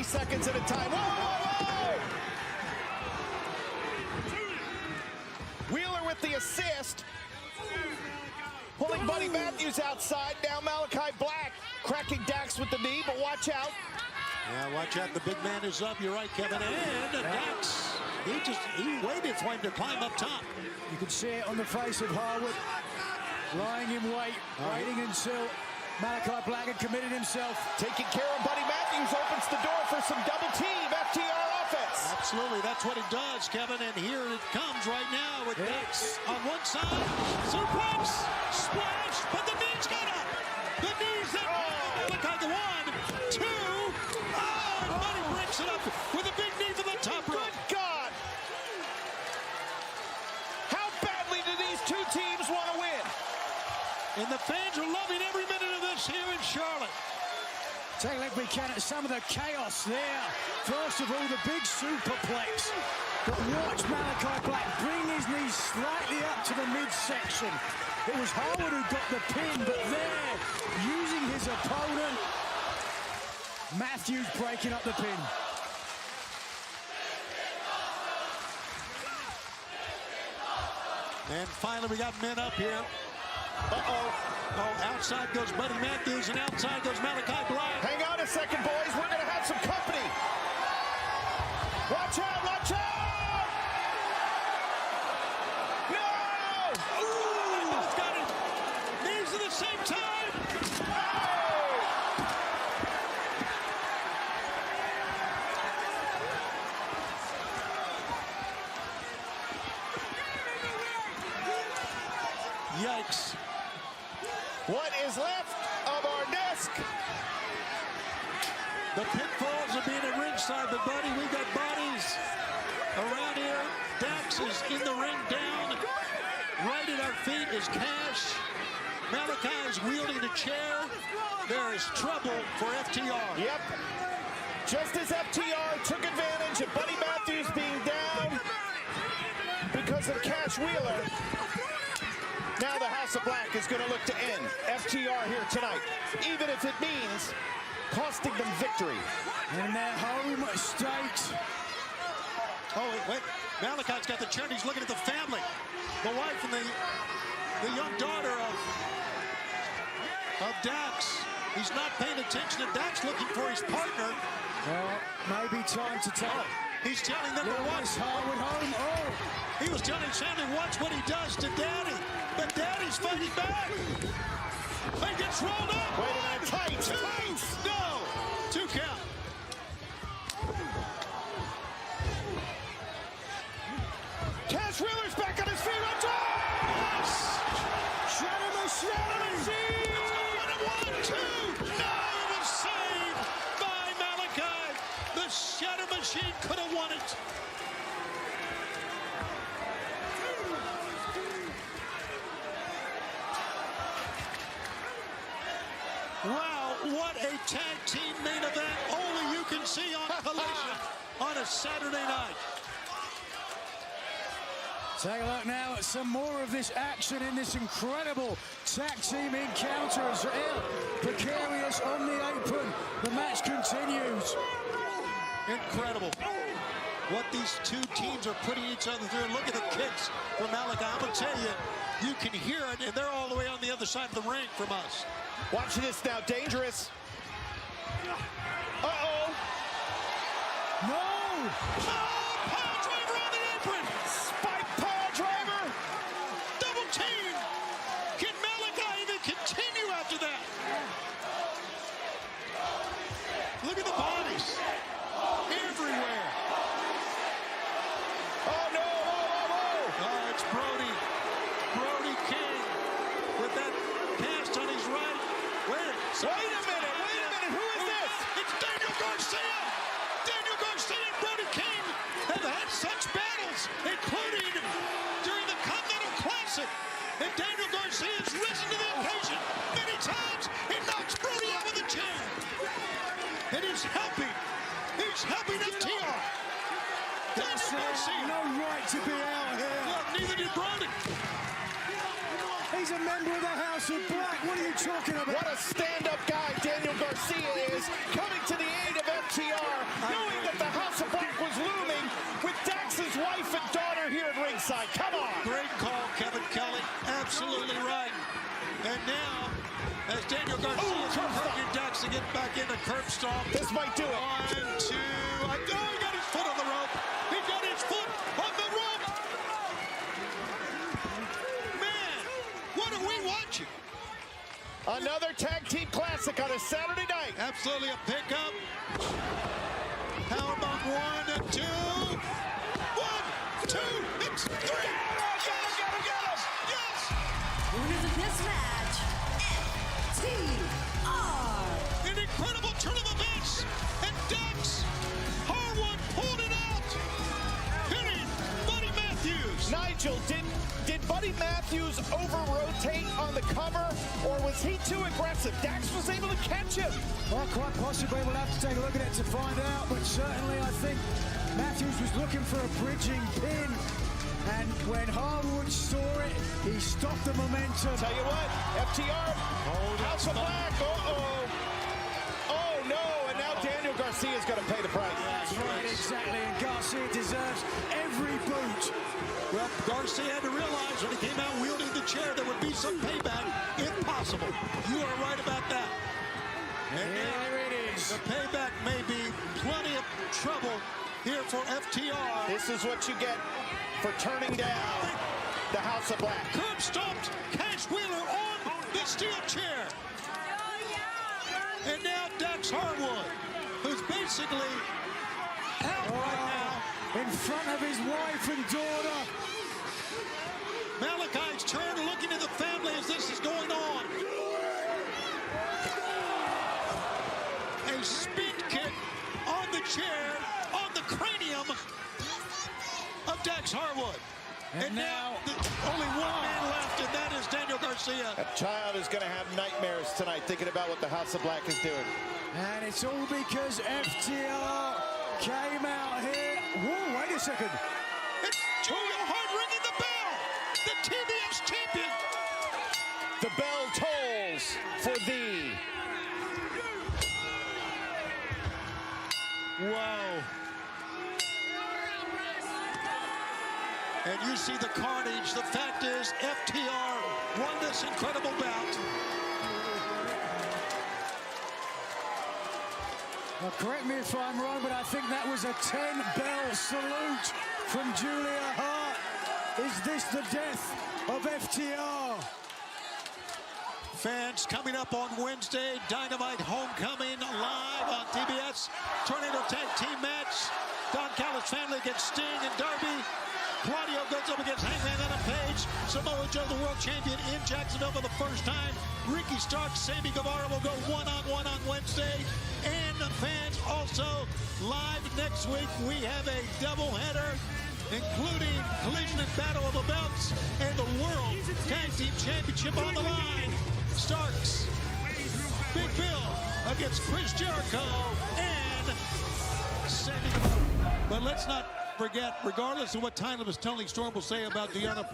seconds at a time. Whoa, whoa, whoa! Wheeler with the assist. Pulling Buddy Matthews outside. Now Malachi Black cracking Dax with the knee, but watch out. Yeah, watch out. The big man is up. You're right, Kevin. And Dax, he waited for him to climb up top. You can see it on the face of Harwood. Lying in wait, waiting until Malachi Black had committed himself. Taking care of Buddy Matthews opens the door for some double team FTR offense. Absolutely, that's what it does, Kevin. And here it comes right now with Dax on one side. Suplex, splash, but the knees got up. The knees that Malachi, the 1, 2. Oh, and Buddy breaks it up with a big knee from the top rope. Good God! How badly do these two teams want to win? And the fans are loving every minute of this here in Charlotte. Take a look we can at some of the chaos there. First of all, the big superplex. But watch Malachi Black bring his knees slightly up to the midsection. It was Harwood who got the pin, but there, using his opponent, Matthews breaking up the pin. And finally, we got men up here. Oh, outside goes Buddy Matthews, and outside goes Malachi Black. Hang on a second, boys. We're going to have some company. Watch out, watch out! No! Ooh, they both got it. Knees at the same time. Yikes. What is left of our desk? The pitfalls of being at ringside, but buddy, we got bodies around here. Dax is in the ring down. Right at our feet is Cash. Malachi is wielding a chair. There is trouble for FTR. Yep. Just as FTR took advantage of Buddy Matthews being down because of Cash Wheeler, now the House of Black is going to look to end FTR here tonight, even if it means costing them victory. In their home state. Oh, wait. Malachi's got the chair, and he's looking at the family. The wife and the young daughter of Dax. He's not paying attention to Dax, looking for his partner. Well, maybe time to tell. He's telling them to watch. Harwood home. Oh. He was telling Sammy, watch what he does to Daddy. But Daddy's fighting back. He gets rolled up. Wait a minute. Tight. No. 2 count. Cash Wheeler's back on his feet. Watch out! Shadow Machine. 1, 2. No, it was saved by Malachi. The Shadow Machine could have won it. Wow, what a tag team main event only you can see on Collision on a Saturday night. Take a look now at some more of this action in this incredible tag team encounter as El Precarious on the apron. The match continues. Incredible what these two teams are putting each other through. Look at the kicks from Malachi. I'm going to tell you, you can hear it, and they're all the way on the other side of the ring from us. Watch this now. Dangerous. Uh-oh. No! Power driver on the apron. Spike power driver. Double team. Can Malachi even continue after that? Look at the bodies. Everywhere. Oh, no. Oh, it's Brody. Brody King with that cast on his right. Wait a minute. Who is this? It's Daniel Garcia. Daniel Garcia and Brody King have had such battles, including during the Continental Classic. And Daniel Garcia has risen to the occasion many times. He knocks Brody out with a chair. And he's helping. He's helping FTR. Daniel Garcia. No right to be out here. Well, neither did Brody. He's a member of the House of Black. What are you talking about? What a stand-up guy Daniel Garcia is, coming to the aid of FTR Daniel Garcia's encouraging Dax to get back in the curb stomp. This might do it. 1, 2. Oh, he got his foot on the rope. He got his foot on the rope. Man, what are we watching? Another tag team classic on a Saturday night. Absolutely a pickup. How about 1 and 2? 1, 2, it's 3. Yes! Winners of this match, FTR. An incredible turn of events, and Dax Harwood pulled it out, hitting Buddy Matthews. Nigel, did Buddy Matthews over-rotate on the cover, or was he too aggressive? Dax was able to catch him. Well, quite possibly. We'll have to take a look at it to find out, but certainly I think Matthews was looking for a bridging pin, and when Harwood saw it, he stopped the momentum. Tell you what, FTR, House of Black, oh no, and now Daniel Garcia's going to pay the price. That's right, exactly, and Garcia deserves every boot. Well, Garcia had to realize when he came out wielding the chair there would be some payback if possible. You are right about that. And Here it is. the payback may be plenty of trouble here for FTR. This is what you get for turning down the House of Black. Curb stomped Cash Wheeler on the steel chair. And now Dax Harwood, who's basically out right now. In front of his wife and daughter. Malachi's turn, looking at the family as this is going on. A spin kick on the chair, on the cranium of Dax Harwood. And now only one man left, and that is Daniel Garcia. That child is going to have nightmares tonight thinking about what the House of Black is doing. And it's all because FTR came out here. Whoa, wait a second. It's Julia Hart ringing the bell. The TBS champion. The bell tolls for thee. Whoa. And you see the carnage. The fact is, FTR won this incredible bout. Well, correct me if I'm wrong, but I think that was a 10-bell salute from Julia Hart. Is this the death of FTR? Fans coming up on Wednesday, Dynamite Homecoming live on TBS. Tornado Tag Team match. Don Callis family against Sting and Darby. Claudio goes up against Hangman Adam Page. Samoa Joe, the world champion, in Jacksonville for the first time. Ricky Starks, Sammy Guevara will go one-on-one on Wednesday. And the fans also live next week. We have a doubleheader, including Collision and Battle of the Belts and the World Tag Team Championship on the line. Starks, Big Bill against Chris Jericho and Sammy Guevara. But let's not forget, regardless of what Timeless Tony Storm will say about Deonna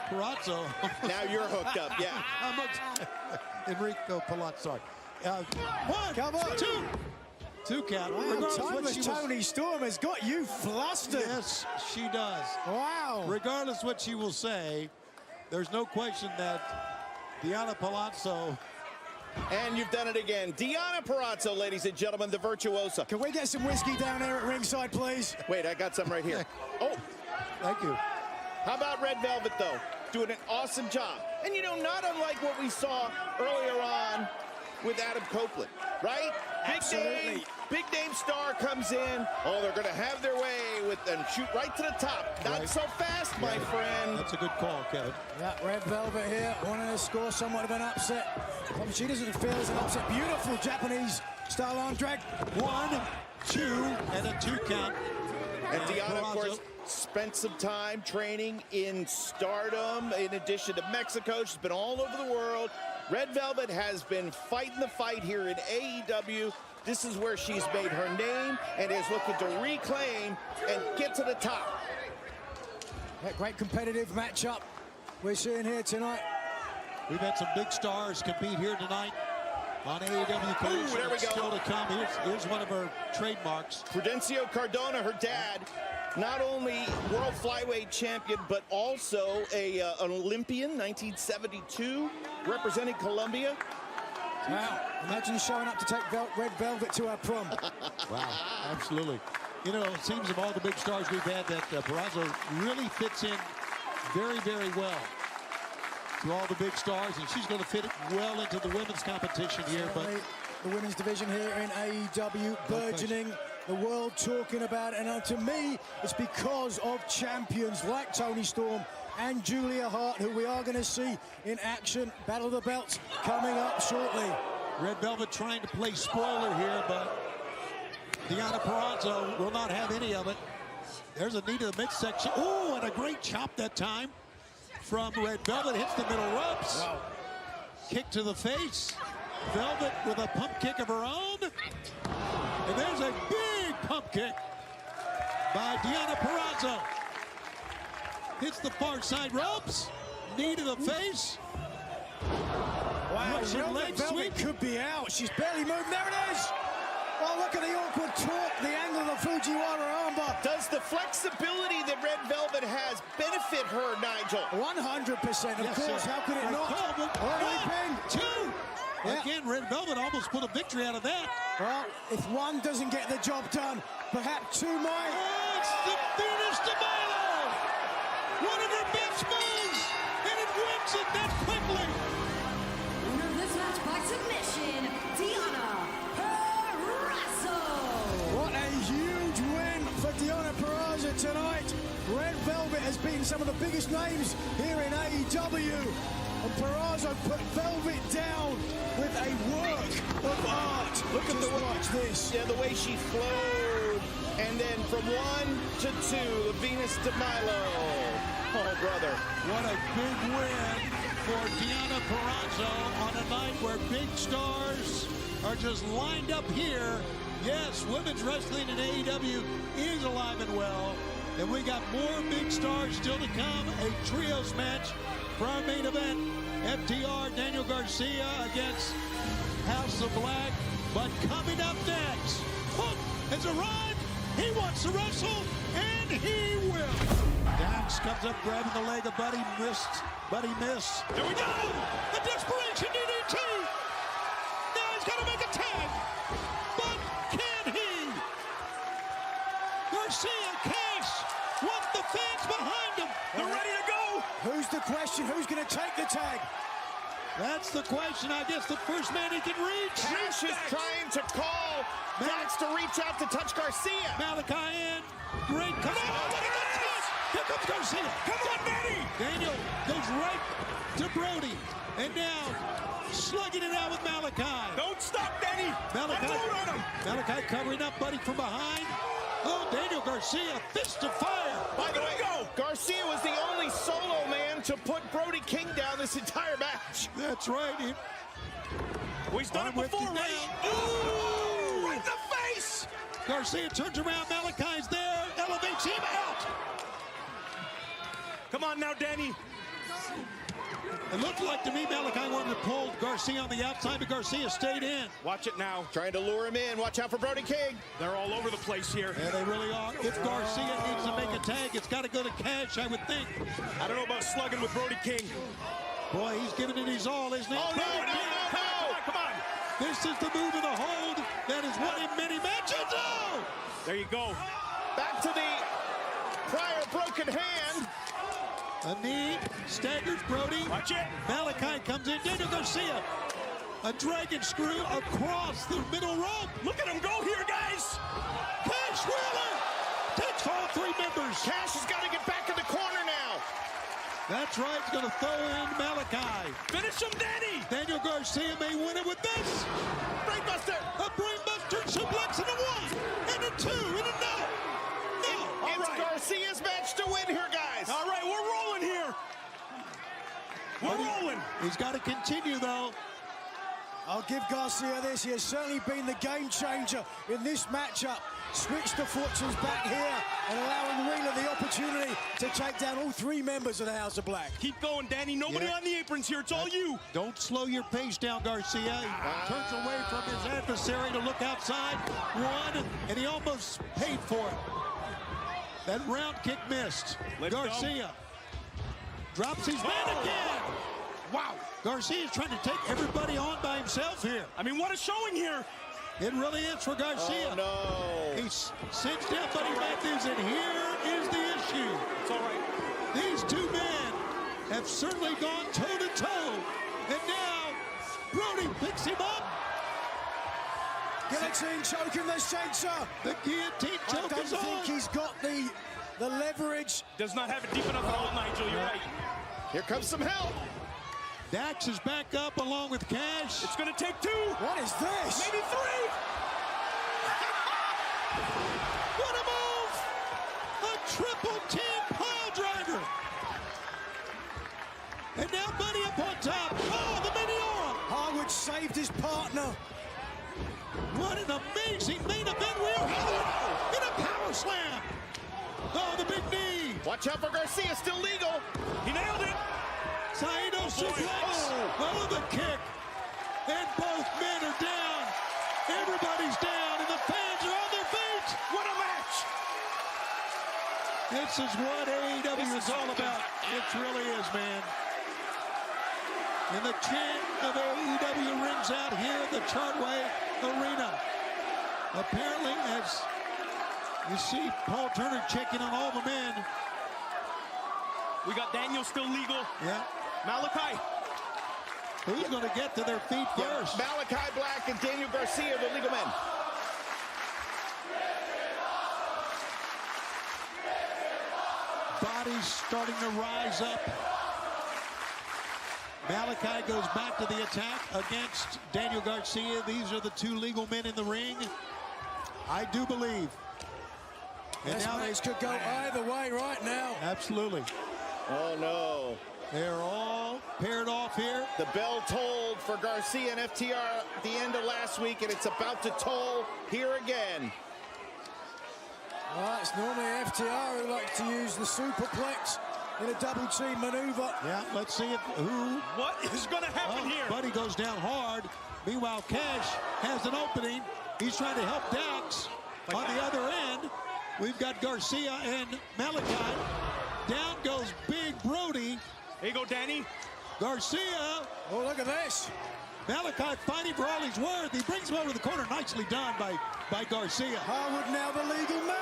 Purrazzo. Now you're hooked up, yeah. Enrico Palazzo. One, Come on. two count. Wow, Regardless of what Timeless she was, Tony Storm has got you flustered. yes, she does. Wow. Regardless what she will say, there's no question that Deonna Purrazzo. And you've done it again. Deonna Purrazzo, ladies and gentlemen, the virtuosa. Can we get some whiskey down there at ringside, please? Wait, I got some right here. Oh, Thank you. how about Red Velvet, though? Doing an awesome job. And, you know, not unlike what we saw earlier on with Adam Copeland, right? Absolutely. Big name star comes in. Oh, they're going to have their way with and shoot right to the top. Not Right. so fast, my friend. That's a good call, Kevin. Yeah, Red Velvet here, wanting to score somewhat of an upset. She doesn't feel as an upset. Beautiful Japanese style arm drag. 1, 2, and a 2 count. And Deonna, of Purrazzo. course, spent some time training in Stardom. In addition to Mexico, she's been all over the world. Red Velvet has been fighting the fight here in AEW. This is where she's made her name and is looking to reclaim and get to the top. That great competitive matchup we're seeing here tonight. We've had some big stars compete here tonight. on AEW Collision. there we go. Still to come. Here's one of her trademarks. Prudencio Cardona, her dad, not only world flyweight champion, but also an Olympian, 1972, representing Colombia. Wow, imagine showing up to take Red Velvet to our prom. Wow, absolutely. You know, it seems of all the big stars we've had that Peraza really fits in very, very well to all the big stars, and she's going to fit well into the women's competition here. But the women's division here in AEW, burgeoning, the world talking about it, and to me, it's because of champions like Toni Storm and Julia Hart, who we are going to see in action. Battle of the Belts coming up shortly. Red Velvet trying to play spoiler here, but Deonna Purrazzo will not have any of it. There's a knee to the midsection. Oh, and a great chop that time from Red Velvet. Hits the middle ropes. Wow. Kick to the face. Velvet with a pump kick of her own. And there's a big pump kick by Deonna Purrazzo. Hits the far side ropes. Knee to the face. Wow, Russian leg Velvet sweep. could be out. She's barely moved. There it is. Oh, look at the awkward talk, the angle of the Fujiwara armbar. Does the flexibility that Red Velvet has benefit her, Nigel? 100%. Of course, how could it not? Early pin. Two. Yeah. Again, Red Velvet almost put a victory out of that. Well, if one doesn't get the job done, perhaps two might. Oh, it's the Venus de Milo. One of her best moves, and it wins it that quickly. Winner of this match by submission, Deonna Purrazzo. What a huge win for Deonna Purrazzo tonight. Red Velvet has been some of the biggest names here in AEW. And Purrazzo put Velvet down with a work of art. Look at Just the watch this. Yeah, the way she flowed. And then from 1 to 2, the Venus de Milo. Oh, brother. What a big win for Deonna Purrazzo on a night where big stars are just lined up here. Yes, women's wrestling in AEW is alive and well. And we got more big stars still to come. A trios match for our main event. FTR, Daniel Garcia against House of Black. But coming up next, Hook has arrived. He wants to wrestle, and he will. Dax comes up grabbing the leg of Buddy. Missed. Buddy missed. Here we go. A desperation DDT. Now he's got to make a tag. But can he? Garcia, Cash, want the fans behind him. They're ready to go. Who's the question? Who's going to take the tag? That's the question. I guess the first man he can reach. Cash is trying to call Dax to reach out to touch Garcia. Malachi in. Great come on. What a good touch. Here comes Garcia. Come on, Manny. Daniel goes right to Brody. And now slugging it out with Malachi. Don't stop, Danny. Malachi, Unload on him. Malachi covering up Buddy from behind. Oh, Daniel Garcia, fist of fire. By the way, Garcia was the only solo man to put Brody King down this entire match. That's right. Well, he's done it before, right? Ooh, right in the face. Garcia turns around. Malachi's there. Elevates him out. Come on now, Danny. It looked like to me Malachi wanted to pull Garcia on the outside, but Garcia stayed in. Watch it now. Trying to lure him in. Watch out for Brody King. They're all over the place here. Yeah, they really are. If Garcia needs to make a tag, it's got to go to Cash, I would think. I don't know about slugging with Brody King. Boy, he's giving it his all, isn't he? Oh, no. Come on. This is the move of the hold that has won him many matches. Oh! There you go. Back to the prior broken hand. A knee, staggers Brody. Watch it. Malachi comes in. Daniel Garcia, a dragon screw across the middle rope. Look at him go here, guys. Cash Wheeler takes all three members. Cash has got to get back in the corner now. That's right, he's going to throw in Malachi. Finish him, Danny. Daniel Garcia may win it with this. Brainbuster. A brainbuster suplex in a one, and a two, and a no. No. It's Garcia's match to win here, guys. All right, we're rolling here. We're rolling. He's got to continue, though. I'll give Garcia this. He has certainly been the game changer in this matchup. Switched the fortunes back here and allowing Wheeler the opportunity to take down all three members of the House of Black. Keep going, Danny. Nobody on the aprons here. It's all you. Don't slow your pace down, Garcia. He turns away from his adversary to look outside. One, and he almost paid for it. That round kick missed. Garcia drops his man again. Wow. Garcia's trying to take everybody on by himself here. I mean, what a showing here. It really is for Garcia. Oh, no. He sends down Buddy Matthews, and here is the issue. It's all right. These two men have certainly gone toe-to-toe. And now, Brody picks him up. Guillotine choking the censor. The guillotine choke is on. I don't think he's got the leverage. Does not have it deep enough at all, Nigel. You're right. Here comes some help. Dax is back up along with Cash. It's going to take two. What is this? Maybe three. What a move! A triple team pile driver. And now Buddy up on top. Oh, the Meteora. Harwood saved his partner. What an amazing main event we are having in a power slam. Oh, the big knee. Watch out for Garcia, still legal. He nailed it. Saito suplex. Oh, the kick. And both men are down. Everybody's down, and the fans are on their feet. What a match. This is what AEW is all about. It really is, man. And the chant of AEW rings out here at the Chartway Arena. Apparently, as you see Paul Turner checking on all the men. We got Daniel still legal. Yeah. Malachi. Who's going to get to their feet first? Malachi Black and Daniel Garcia, the legal men. Bodies starting to rise up. Malachi goes back to the attack against Daniel Garcia. These are the two legal men in the ring. I do believe. And This now match could go either way right now. absolutely. Oh, no. They're all paired off here. The bell tolled for Garcia and FTR at the end of last week, and it's about to toll here again. Well, it's normally FTR who like to use the superplex in a double team maneuver. Yeah, let's see who. What is going to happen here? Buddy goes down hard. Meanwhile, Cash has an opening. He's trying to help Dax. On the other end, we've got Garcia and Malachi. Down goes Big Brody. There you go, Danny. Garcia. Oh, look at this. Malachi fighting for all he's worth. He brings him over to the corner. Nicely done by Garcia. Harwood now the legal man.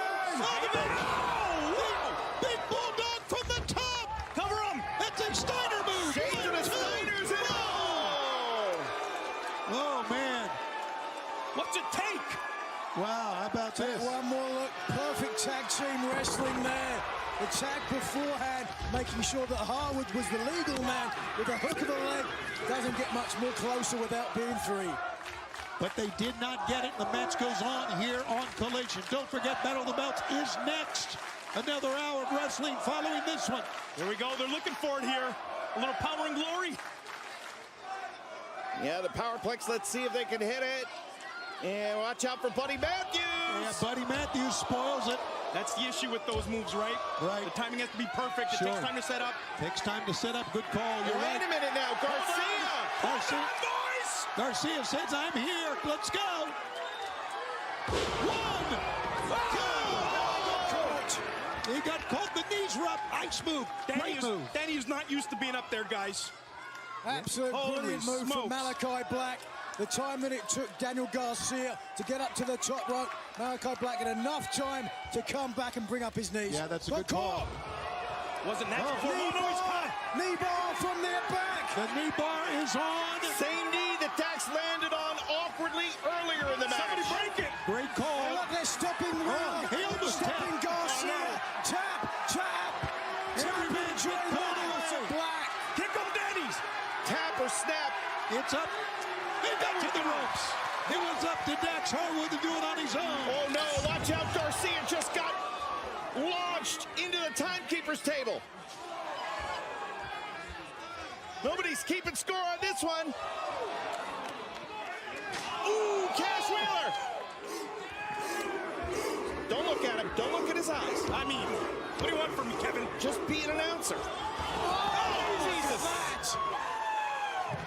Big bulldog from the top. Cover him. That's a Steiner move. Shades of the Steiners and Oh, man. What's it take? Wow, how about this? One more look. Perfect tag team wrestling there. The tag beforehand, making sure that Harwood was the legal man with a hook of the leg. Doesn't get much more closer without being three. But they did not get it. The match goes on here on Collision. Don't forget, Battle of the Belts is next. Another hour of wrestling following this one. Here we go. They're looking for it here. A little power and glory. Yeah, the Powerplex, let's see if they can hit it. And watch out for Buddy Matthews. Yeah, Buddy Matthews spoils it. That's the issue with those moves, right? Right. The timing has to be perfect. It Sure. takes time to set up. Takes time to set up. Good call. You're Wait right. a minute now, Garcia. Garcia. Boys! Garcia says, I'm here. Let's go. One. Two. He got caught. The knees were up. Nice move. Great move. Danny is not used to being up there, guys. Absolute Holy brilliant move smokes. from Malachi Black. The time that it took Daniel Garcia to get up to the top rope, Malachi Black had enough time to come back and bring up his knees. Yeah, that's a But good call. Wasn't that before? Knee Oh, no, he's bar, caught. knee bar from their back. The knee bar is on. Same knee that Dax landed on awkwardly earlier in the Somebody match. break it. Great call. Oh, look, they're stopping Wheeler. he almost stopping tapped. Garcia. Oh, no. Tap. Every man should Join call House away. of Black. Kick him, Danny's. Tap or snap. It's up. He got to the ropes. It was up to Dax Harwood to do it on his own. Oh no, watch out, Garcia just got launched into the timekeeper's table. Nobody's keeping score on this one. Ooh, Cash Wheeler. Don't look at him. Don't look at his eyes. I mean, what do you want from me, Kevin? Just be an announcer. Oh, Jesus.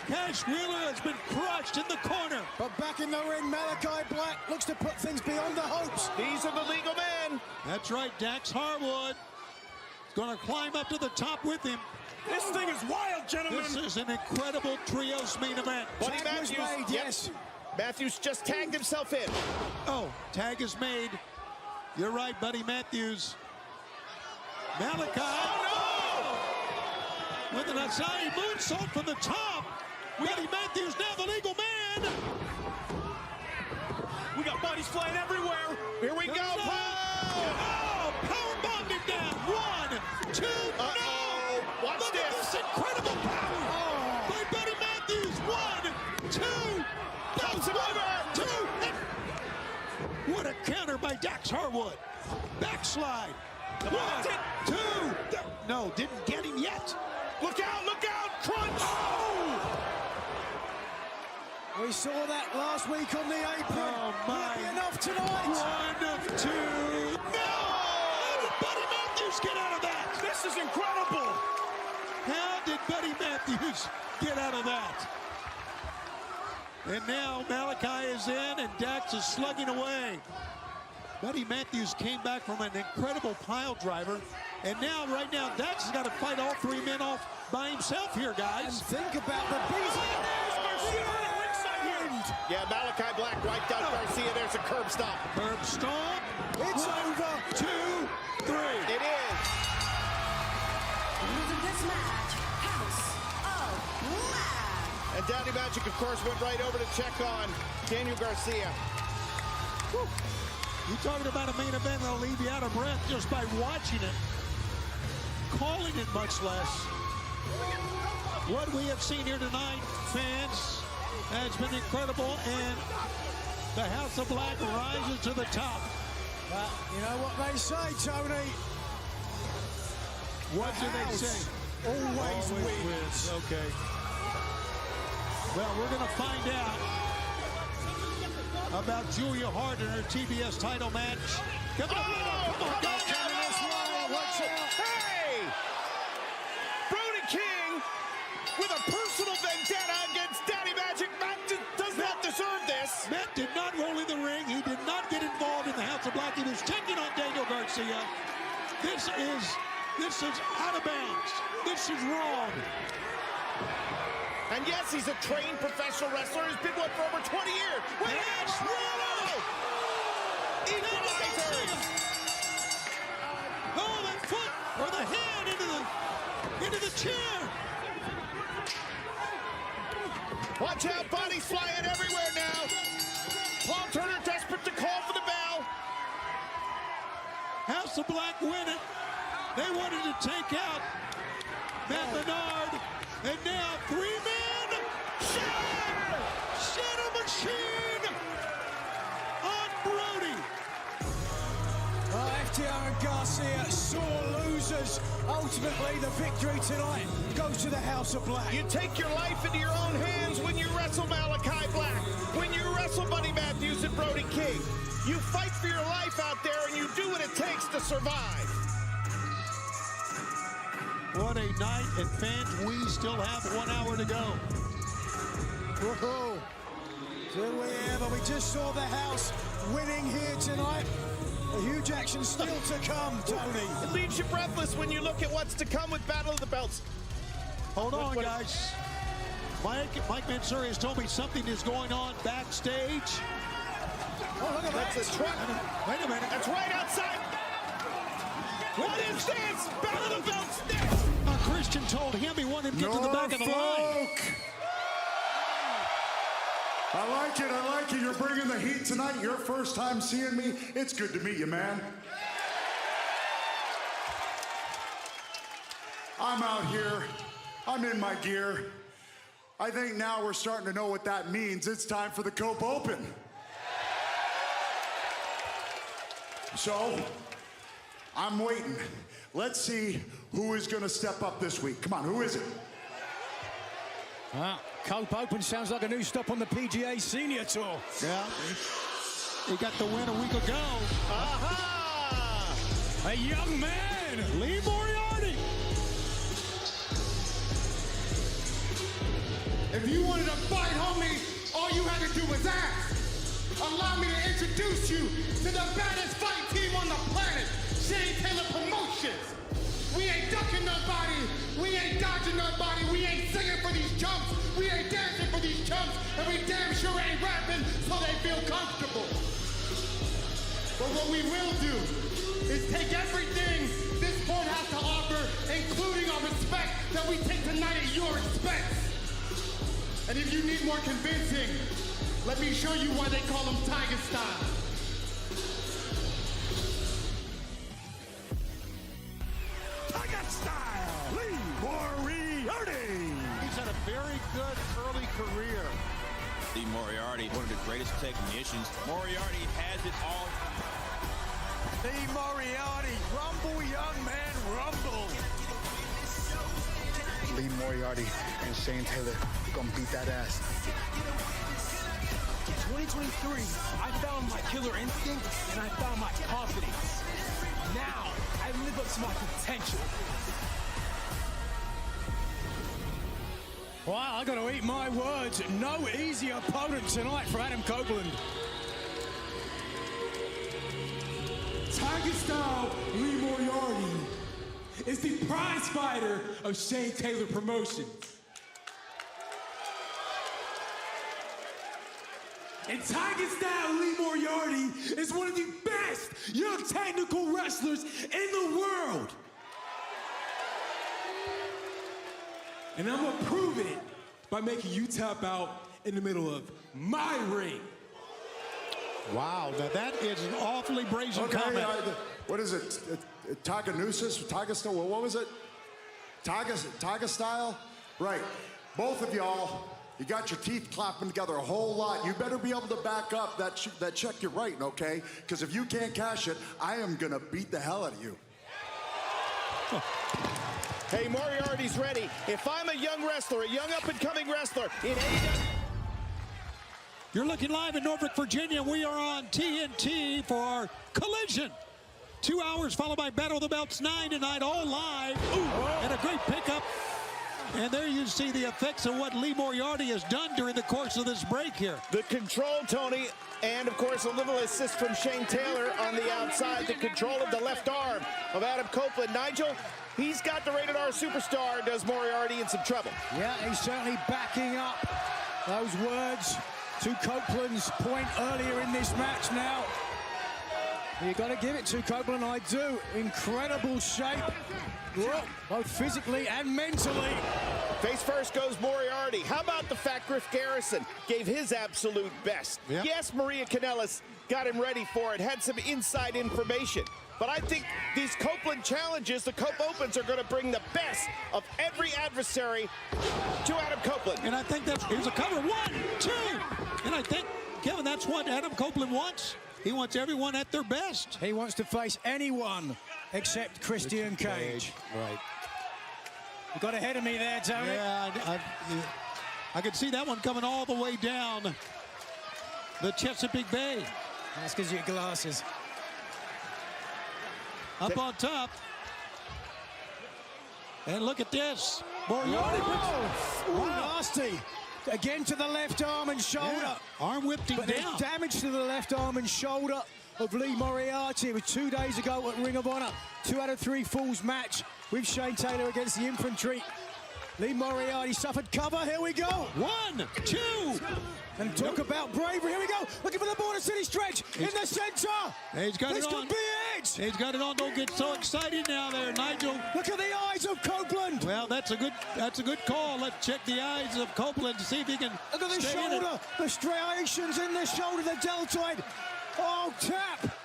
Cash Wheeler has been crushed in the corner. But back in the ring, Malachi Black looks to put things beyond the hopes. These are the legal men. That's right, Dax Harwood is going to climb up to the top with him. This thing is wild, gentlemen. This is an incredible trios main event. Buddy Tag was Matthews. made, Yep. yes. Matthews just tagged himself in. Oh, tag is made. You're right, Buddy Matthews. Malachi. Oh, With an Asai moonsault from the top. Buddy Matthews now the legal man. We got bodies flying everywhere. no. Here we go, Comes Paul. Oh, power bombed him down. 1, 2, Uh-oh. no! Watch Look at this. this incredible power by Buddy Matthews. 1, 2, Comes him over. 2. What a counter by Dax Harwood. Backslide. 1, 2. No, didn't get him yet. Look out, crunch. Oh! We saw that last week on the apron. Oh, my. Will it be enough tonight? 1 of 2. No! How did Buddy Matthews get out of that? This is incredible. How did Buddy Matthews get out of that? And now Malachi is in and Dax is slugging away. Buddy Matthews came back from an incredible pile driver. And now, right now, Dax has got to fight all 3 men off by himself here, And guys. think about the beating. Yeah, Malachi Black wiped out Garcia. There's a curb stop. Curb stomp. It's 1, over. 2, 3. It is. Losing this match, House of Black. And Daddy Magic, of course, went right over to check on Daniel Garcia. You talking about a main event that'll leave you out of breath just by watching it. Calling it much less. What we have seen here tonight, fans, has been incredible, and the House of Black rises to the top. But you know what they say, Tony? What do they House say? always wins. Okay. Well, we're going to find out about Julia Hart and her TBS title match. Come on, come on, go, Canada's Royal, watch out. Hey! Brody King with a personal vendetta against Daddy Magic. Matt does not deserve this. Matt did not roll in the ring. He did not get involved in the House of Black. He was taking on Daniel Garcia. This is out of bounds. This is wrong. And yes, he's a trained professional wrestler. He's been one for over 20 years. Wait a minute! Equalizer! Oh, that foot or the hand into the chair. Watch out, bodies flying everywhere now. Paul Turner desperate to call for the bell. House of Black win it. They wanted to take out Matt Menard. And now 3 men. Shatter Machine on Brody. FTR and Garcia, sore losers. Ultimately, the victory tonight goes to the House of Black. You take your life into your own hands when you wrestle Malachi Black, when you wrestle Buddy Matthews and Brody King. You fight for your life out there and you do what it takes to survive. What a night, and fans, we still have 1 hour to go. Whoa. Do we ever? We just saw the House winning here tonight. A huge action still to come, Tony. It leaves you breathless when you look at what's to come with Battle of the Belts. Hold on, guys. Mike Mansouri has told me something is going on backstage. Oh, look at That's that. a truck. Wait a minute. That's right outside. What is this? Battle of the Belts. Christian told him he wanted him to get to the back of the line. I like it. You're bringing the heat tonight. Your first time seeing me. It's good to meet you, man. I'm out here. I'm in my gear. I think now we're starting to know what that means. It's time for the Cope Open. So, I'm waiting. Let's see who is going to step up this week. Come on, who is it? Cope Open sounds like a new stop on the PGA Senior Tour. Yeah. He got the win a week ago. Aha! A young man, Lee Moriarty. If you wanted to fight, homie, all you had to do was ask. Allow me to introduce you to the baddest fight team on the planet, Shane Taylor Promotions. We ain't ducking nobody, we ain't dodging nobody, we ain't singing for these chumps, we ain't dancing for these chumps, and we damn sure ain't rapping so they feel comfortable. But what we will do is take everything this sport has to offer, including our respect that we take tonight at your expense. And if you need more convincing, let me show you why they call him Tiger Style. Tiger Style, Lee Moriarty. He's had a very good early career. Lee Moriarty, one of the greatest technicians. Moriarty has it all. Lee Moriarty, rumble, young man, rumble. Lee Moriarty and Shane Taylor gonna beat that ass. In 2023, I found my killer instinct and I found my confidence. Now, I live up to my potential. Wow, I got to eat my words. No easy opponent tonight for Adam Copeland. Tiger Style Lee Moriarty is the prize fighter of Shane Taylor Promotions. And Tiger Style Lee Moriarty is one of the best young technical wrestlers in the world. And I'm gonna prove it by making you tap out in the middle of my ring. Wow, that is an awfully brazen comment. What is it? Tiger Nooses? Tiger Style? What was it? Tiger Style? Right. Both of y'all, you got your teeth clapping together a whole lot. You better be able to back up that check you're writing, okay? Because if you can't cash it, I am gonna beat the hell out of you. Hey, Moriarty's ready. If I'm a young wrestler, a young up-and-coming wrestler in AEW... You're looking live in Norfolk, Virginia. We are on TNT for Collision. 2 hours followed by Battle of the Belts 9 tonight, all live. Ooh, and a great pickup. And there you see the effects of what Lee Moriarty has done during the course of this break here. The control, Tony, and of course a little assist from Shane Taylor on the outside. The control of the left arm of Adam Copeland. Nigel, he's got the rated R superstar. Does Moriarty in some trouble? Yeah, he's certainly backing up those words to Copeland's point earlier in this match now. You got to give it to Copeland, I do. Incredible shape, both physically and mentally. Face first goes Moriarty. How about the fact Griff Garrison gave his absolute best? Yep. Yes, Maria Kanellis got him ready for it, had some inside information. But I think these Copeland challenges, the Cope Opens, are going to bring the best of every adversary to Adam Copeland. And I think that's, here's a cover, 1, 2. And I think, Kevin, that's what Adam Copeland wants. He wants everyone at their best. He wants to face anyone except Christian Cage. Right. You got ahead of me there, Tony. Yeah, I could see that one coming all the way down the Chesapeake Bay. That's because of your glasses. Up on top. And look at this. Moriarty. Ooh, nasty. Again to the left arm and shoulder. Yeah. Arm whipped him but down. there's damage to the left arm and shoulder of Lee Moriarty. It was 2 days ago at Ring of Honor. 2 out of 3 falls match with Shane Taylor against the Infantry. Lee Moriarty suffered cover. Here we go. 1, 2. And talk about bravery. Here we go. Looking for the Border City stretch in the center. He's got this it on. could be it. He's got it on. Don't get so excited now there, Nigel. Look at the eyes of Copeland. Well, that's a good call. Let's check the eyes of Copeland to see if he can Look at the stay in it. shoulder. The striations in the shoulder, the deltoid. Oh, tap.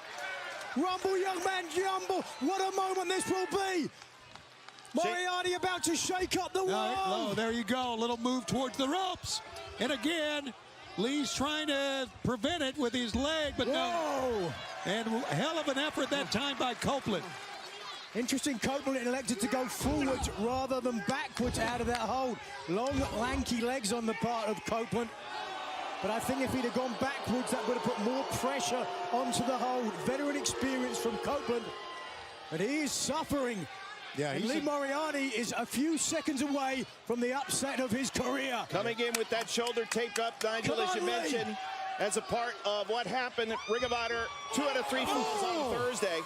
Rumble, young man, jumble. What a moment this will be. Moriarty about to shake up the wall. Oh, there you go. A little move towards the ropes. And again, Lee's trying to prevent it with his leg, but no. And hell of an effort that time by Copeland. Interesting, Copeland elected to go forwards rather than backwards out of that hold. Long, lanky legs on the part of Copeland. But I think if he'd have gone backwards, that would have put more pressure onto the hold. Veteran experience from Copeland. But he is suffering. Yeah, and Lee Moriarty is a few seconds away from the upset of his career. Coming in with that shoulder taped up, Nigel, as you mentioned, as a part of what happened at Ring of Honor, 2 out of 3 falls on Thursday.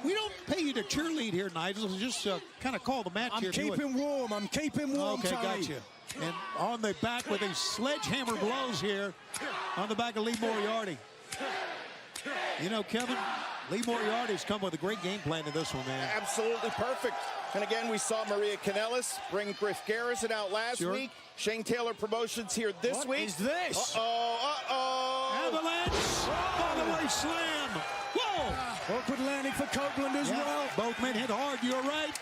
We don't pay you to cheerlead here, Nigel. Just kind of call the match here. I'm keeping warm. I'm keeping warm, Okay, Tony. gotcha. And on the back with these sledgehammer blows here on the back of Lee Moriarty. You know, Kevin, Lee Moriarty's come with a great game plan in this one, man. Absolutely perfect. And again, we saw Maria Kanellis bring Griff Garrison out last week. Shane Taylor Promotions here this week. What is this? Avalanche, all the way slam. Whoa! Awkward landing for Copeland as well. Both men hit hard, you're right.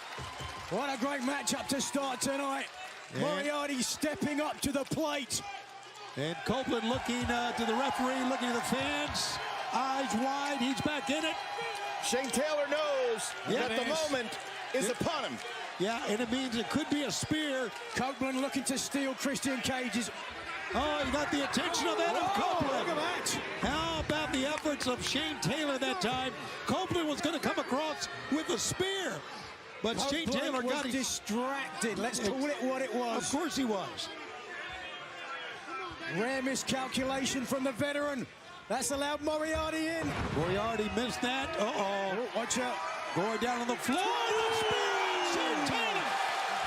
What a great matchup to start tonight. Moriarty stepping up to the plate. And Copeland looking to the referee, looking to the fans. Eyes wide, he's back in it. Shane Taylor knows that the moment is upon him. Yeah, and it means it could be a spear. Copeland looking to steal Christian Cage's. Oh, he got the attention of Adam Copeland. Look at that. How about the efforts of Shane Taylor that time? Copeland was going to come across with a spear. But Shane Taylor got distracted. Let's call it what it was. Of course he was. Rare miscalculation from the veteran. That's allowed Moriarty in. Moriarty missed that. Uh-oh. Watch out. Going down on the floor. The spear. Shane Taylor.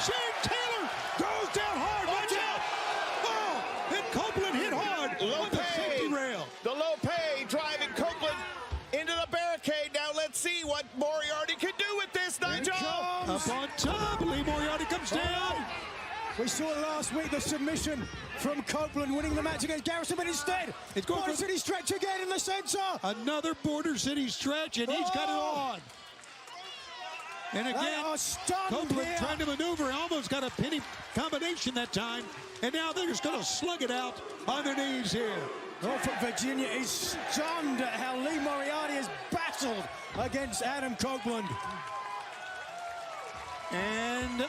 Shane Taylor goes down hard. Watch out. Oh, and Copeland hit hard on the safety rail. The Lope driving Copeland into the barricade. Now let's see what Moriarty can do with this, Nigel. Up on top. Lee Moriarty comes down. We saw last week the submission from Copeland winning the match against Garrison, but instead, it's Border City stretch again in the center. Another Border City stretch, and he's got it on. And again, Copeland trying to maneuver, almost got a penny combination that time, and now they're just going to slug it out on their knees here. Norfolk, Virginia is stunned at how Lee Moriarty has battled against Adam Copeland. And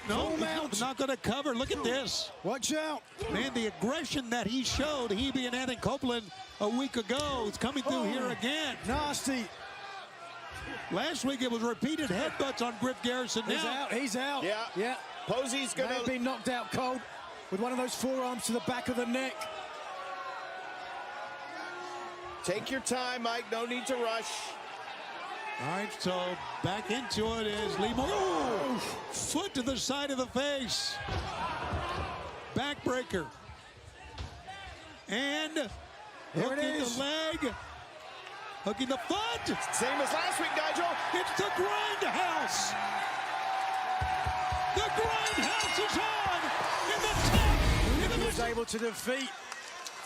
no, not going to cover. Look at this. Watch out. Man, the aggression that he showed, he being Adam Copeland a week ago, is coming through here again. Nasty. Last week it was repeated headbutts on Griff Garrison. He's out. Yeah. Posey's going to be knocked out cold with one of those forearms to the back of the neck. Take your time, Mike. No need to rush. All right, so back into it is Lee Moriarty. Foot to the side of the face. Backbreaker. And hooking the leg. Hooking the foot. Same as last week, Nigel. It's the Grindhouse. The Grindhouse is on in the top. He was able to defeat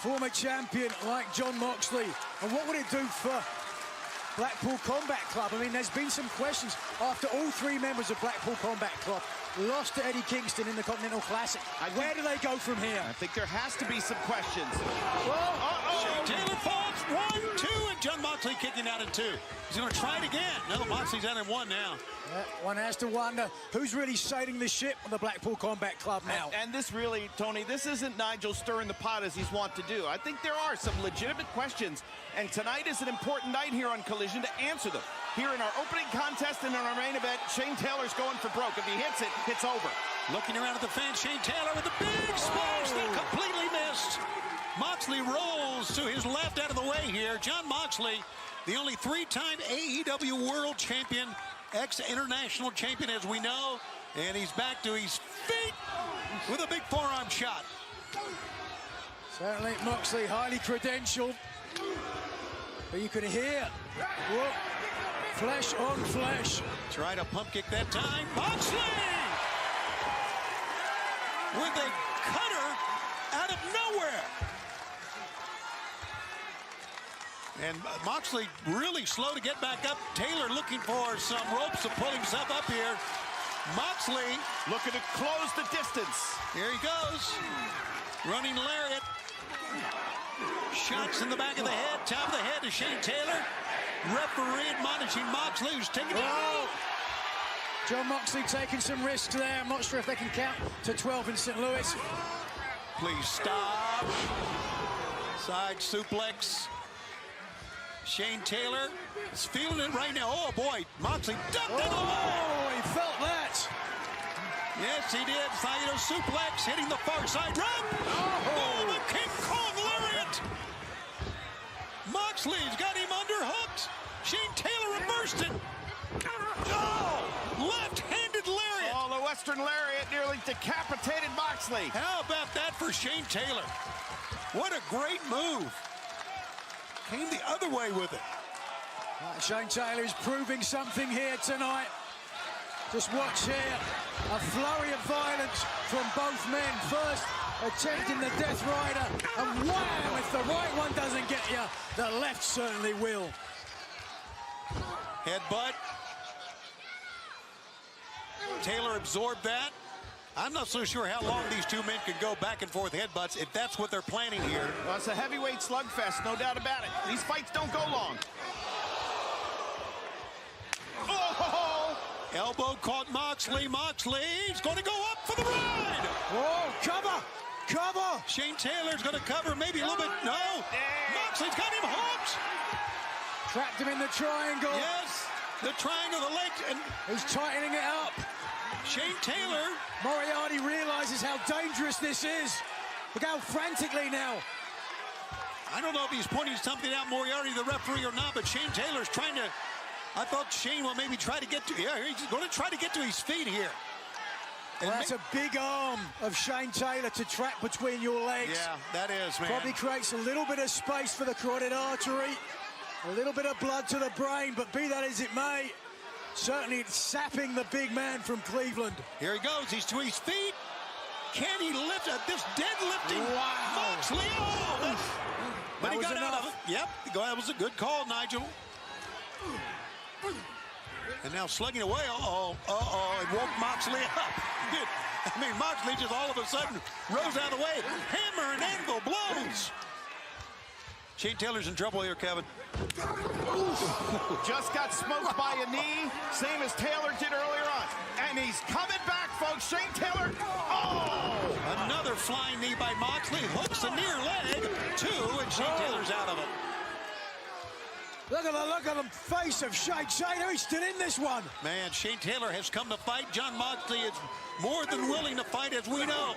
former champion like John Moxley. And what would it do for Blackpool Combat Club? I mean, there's been some questions after all 3 members of Blackpool Combat Club lost to Eddie Kingston in the Continental Classic. Where do they go from here? I think there has to be some questions. Shane Taylor falls 1, 2, and John Moxley kicking out in 2. He's going to try it again. No, Moxley's out in 1 now. One has to wonder who's really sailing the ship on the Blackpool Combat Club now. And this really, Tony, this isn't Nigel stirring the pot as he's wont to do. I think there are some legitimate questions, and tonight is an important night here on Collision to answer them. Here in our opening contest and in our main event, Shane Taylor's going for broke. If he hits it, it's over. Looking around at the fence, Shane Taylor with the big splash that completely missed. Moxley rolls to his left out of the way here. John Moxley, the only 3-time AEW World Champion, ex-international champion as we know, and he's back to his feet with a big forearm shot. Certainly Moxley highly credentialed, but you could hear flesh on flesh. Tried a pump kick that time. Moxley with a cutter out of nowhere. And Moxley really slow to get back up. Taylor looking for some ropes to pull himself up here. Moxley looking to close the distance. Here he goes. Running lariat. Shots in the back of the head, top of the head to Shane Taylor. Referee admonishing Moxley, who's taking it. John Moxley taking some risks there. I'm not sure if they can count to 12 in St. Louis. Please stop. Side suplex. Shane Taylor is feeling it right now. Oh, boy. Moxley ducked it away. Oh, he felt that. Yes, he did. Saito suplex hitting the far side rope. Oh, the King Kong lariat. Moxley's got him underhooked. Shane Taylor reversed it. Oh, left-handed lariat. Oh, the Western lariat nearly decapitated Moxley. How about that for Shane Taylor? What a great move. Came the other way with it. Shane Taylor is proving something here tonight. Just watch here. A flurry of violence from both men. First, attempting the Death Rider. And wham! If the right one doesn't get you, the left certainly will. Headbutt. Taylor absorbed that. I'm not so sure how long these two men could go back and forth headbutts if that's what they're planning here. Well, it's a heavyweight slugfest, no doubt about it. These fights don't go long. Oh! Elbow caught Moxley. Moxley's going to go up for the ride. Oh, cover! Cover! Shane Taylor's going to cover maybe a little bit. No. Moxley's got him hooked. Trapped him in the triangle. Yes. The triangle, the leg. And he's tightening it up. Shane Taylor. Moriarty realizes how dangerous this is. Look how frantically now. I don't know if he's pointing something out, Moriarty, the referee, or not, but Shane Taylor's trying to. I thought Shane will maybe try to get to. Yeah, he's going to try to get to his feet here. Well, that's a big arm of Shane Taylor to trap between your legs. Yeah, that is, man. Probably creates a little bit of space for the carotid artery. A little bit of blood to the brain, but be that as it may, certainly it's sapping the big man from Cleveland. Here he goes. He's to his feet. Can he lift this deadlifting? Wow. Moxley. Oh, but he got enough. out of it. Yep, that was a good call, Nigel. And now slugging away. It woke Moxley up. I mean, Moxley just all of a sudden rose out of the way. Hammer and anvil blows. Shane Taylor's in trouble here, Kevin. Just got smoked by a knee, same as Taylor did earlier on. And he's coming back, folks. Shane Taylor. Oh! Another flying knee by Moxley. Hooks the near leg. Two, and Shane Taylor's out of it. Look at the face of Shane Taylor. He's still in this one. Man, Shane Taylor has come to fight. John Moxley is more than willing to fight, as we know.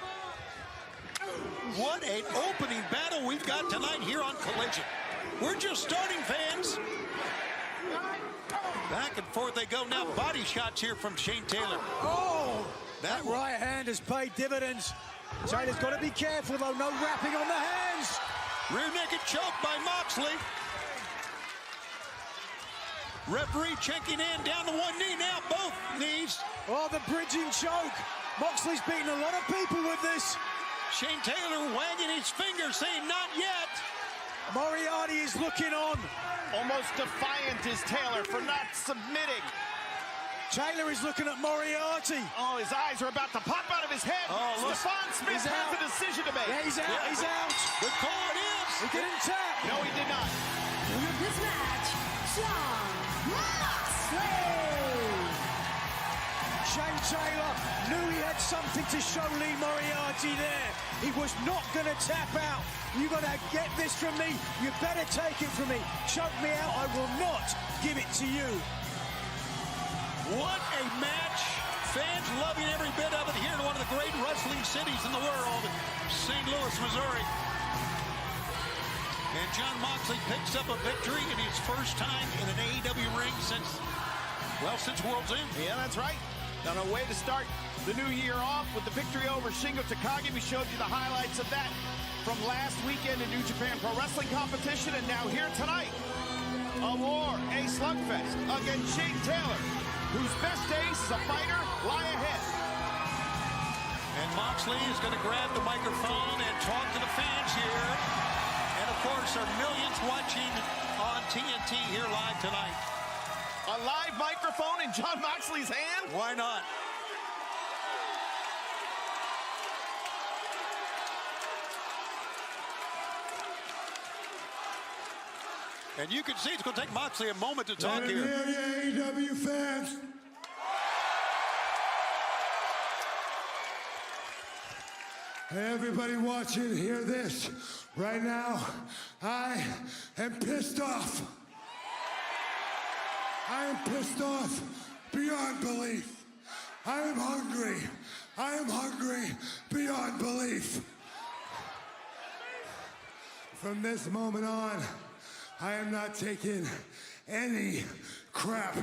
What an opening battle we've got tonight here on Collision. We're just starting, fans. Back and forth they go now. Body shots here from Shane Taylor. Oh, that right hand has paid dividends. Taylor's got to be careful, though. No wrapping on the hands. Rear naked choke by Moxley. Referee checking in, down to one knee now, both knees. Oh, the bridging choke. Moxley's beaten a lot of people with this. Shane Taylor wagging his finger, saying not yet. Moriarty is looking on. Almost defiant is Taylor for not submitting. Taylor is looking at Moriarty. Oh, his eyes are about to pop out of his head. Oh, Stephon Smith has a decision to make. Yeah, he's out. Yeah. He's out. Good call it is. He didn't tap. No, he did not. With this match, John Moxley. Shane Taylor knew he had something to show Lee Moriarty there. He was not going to tap out. You got to get this from me. You better take it from me. Choke me out. I will not give it to you. What a match. Fans loving every bit of it here in one of the great wrestling cities in the world, St. Louis, Missouri. And John Moxley picks up a victory in his first time in an AEW ring since World's End. Yeah, that's right. On a way to start the new year off with the victory over Shingo Takagi. We showed you the highlights of that from last weekend in New Japan Pro Wrestling competition, and now here tonight, a war, a slugfest against Shane Taylor, whose best days as a fighter lie ahead. And Moxley is going to grab the microphone and talk to the fans here. And of course, there are millions watching on TNT here live tonight. A live microphone in John Moxley's hand? Why not? And you can see it's going to take Moxley a moment to talk Let here. hear you, AEW fans. Hey, everybody watching, hear this. Right now, I am pissed off. I am pissed off beyond belief. I am hungry. I am hungry beyond belief. From this moment on, I am not taking any crap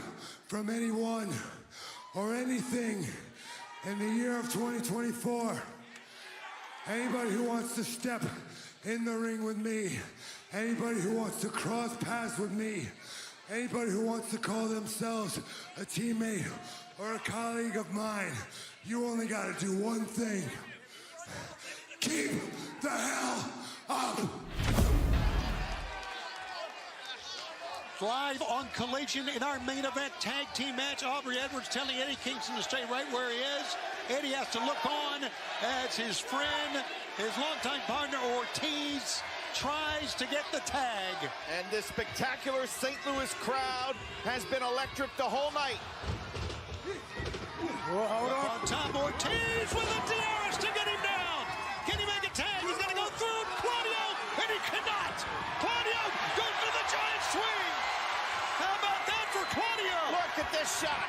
from anyone or anything in the year of 2024. Anybody who wants to step in the ring with me, anybody who wants to cross paths with me, anybody who wants to call themselves a teammate or a colleague of mine, you only gotta do one thing. Keep the hell up. Live on Collision in our main event tag team match, Aubrey Edwards telling Eddie Kingston to stay right where he is. Eddie has to look on as his friend, his longtime partner Ortiz, tries to get the tag. And this spectacular St. Louis crowd has been electric the whole night. Hold on top, Ortiz with a DRS to get him down. Can he make a tag? He's going to go through Claudio, and he cannot. Claudio goes to the giant swing. How about that for Claudio? Look at this shot.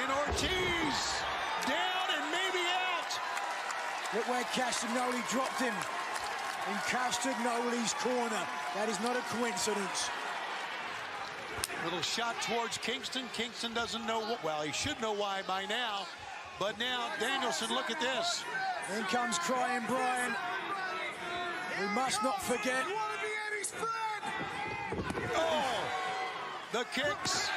And Ortiz down and maybe out. Look where Castagnoli dropped him. In Castagnoli's corner. That is not a coincidence. Little shot towards Kingston. Kingston doesn't know what, well, he should know why by now. But now, Danielson, look at this. In comes Crying Brian. We must not forget. Oh, the kicks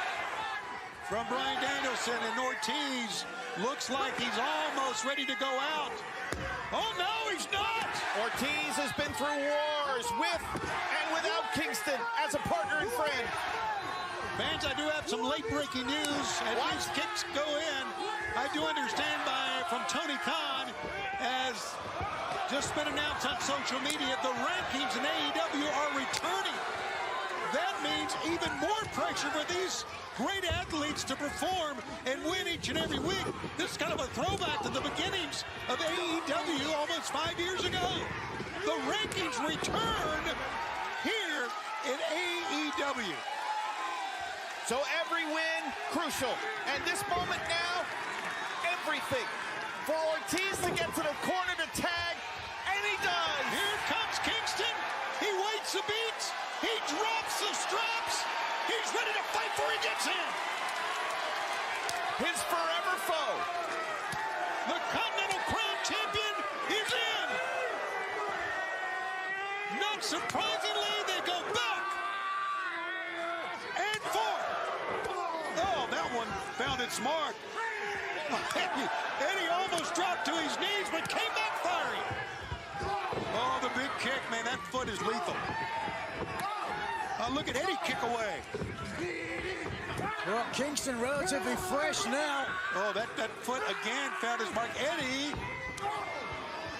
from Brian Danielson, and Ortiz looks like he's almost ready to go out. Oh, no, he's not. Ortiz has been through wars with and without Kingston as a partner and friend. Fans, I do have some late-breaking news. As these kicks go in, I do understand from Tony Khan, as just been announced on social media, the rankings in AEW are returning. That means even more pressure for these great athletes to perform and win each and every week. This is kind of a throwback to the beginnings of AEW almost 5 years ago. The rankings return here in AEW. So every win, crucial. And this moment now, everything. For Ortiz to get to the corner to tag, and he does. Here comes Kingston. He waits a beat. He drops the straps. He's ready to fight before he gets in. His forever foe. The Continental Crown Champion is in. Not surprisingly, they go back and forth. Oh, that one found its mark. Eddie almost dropped to his knees, but came back firing. Oh, the big kick, man, that foot is lethal. Look at Eddie kick away. Well, Kingston relatively fresh now. Oh, that foot again found his mark. Eddie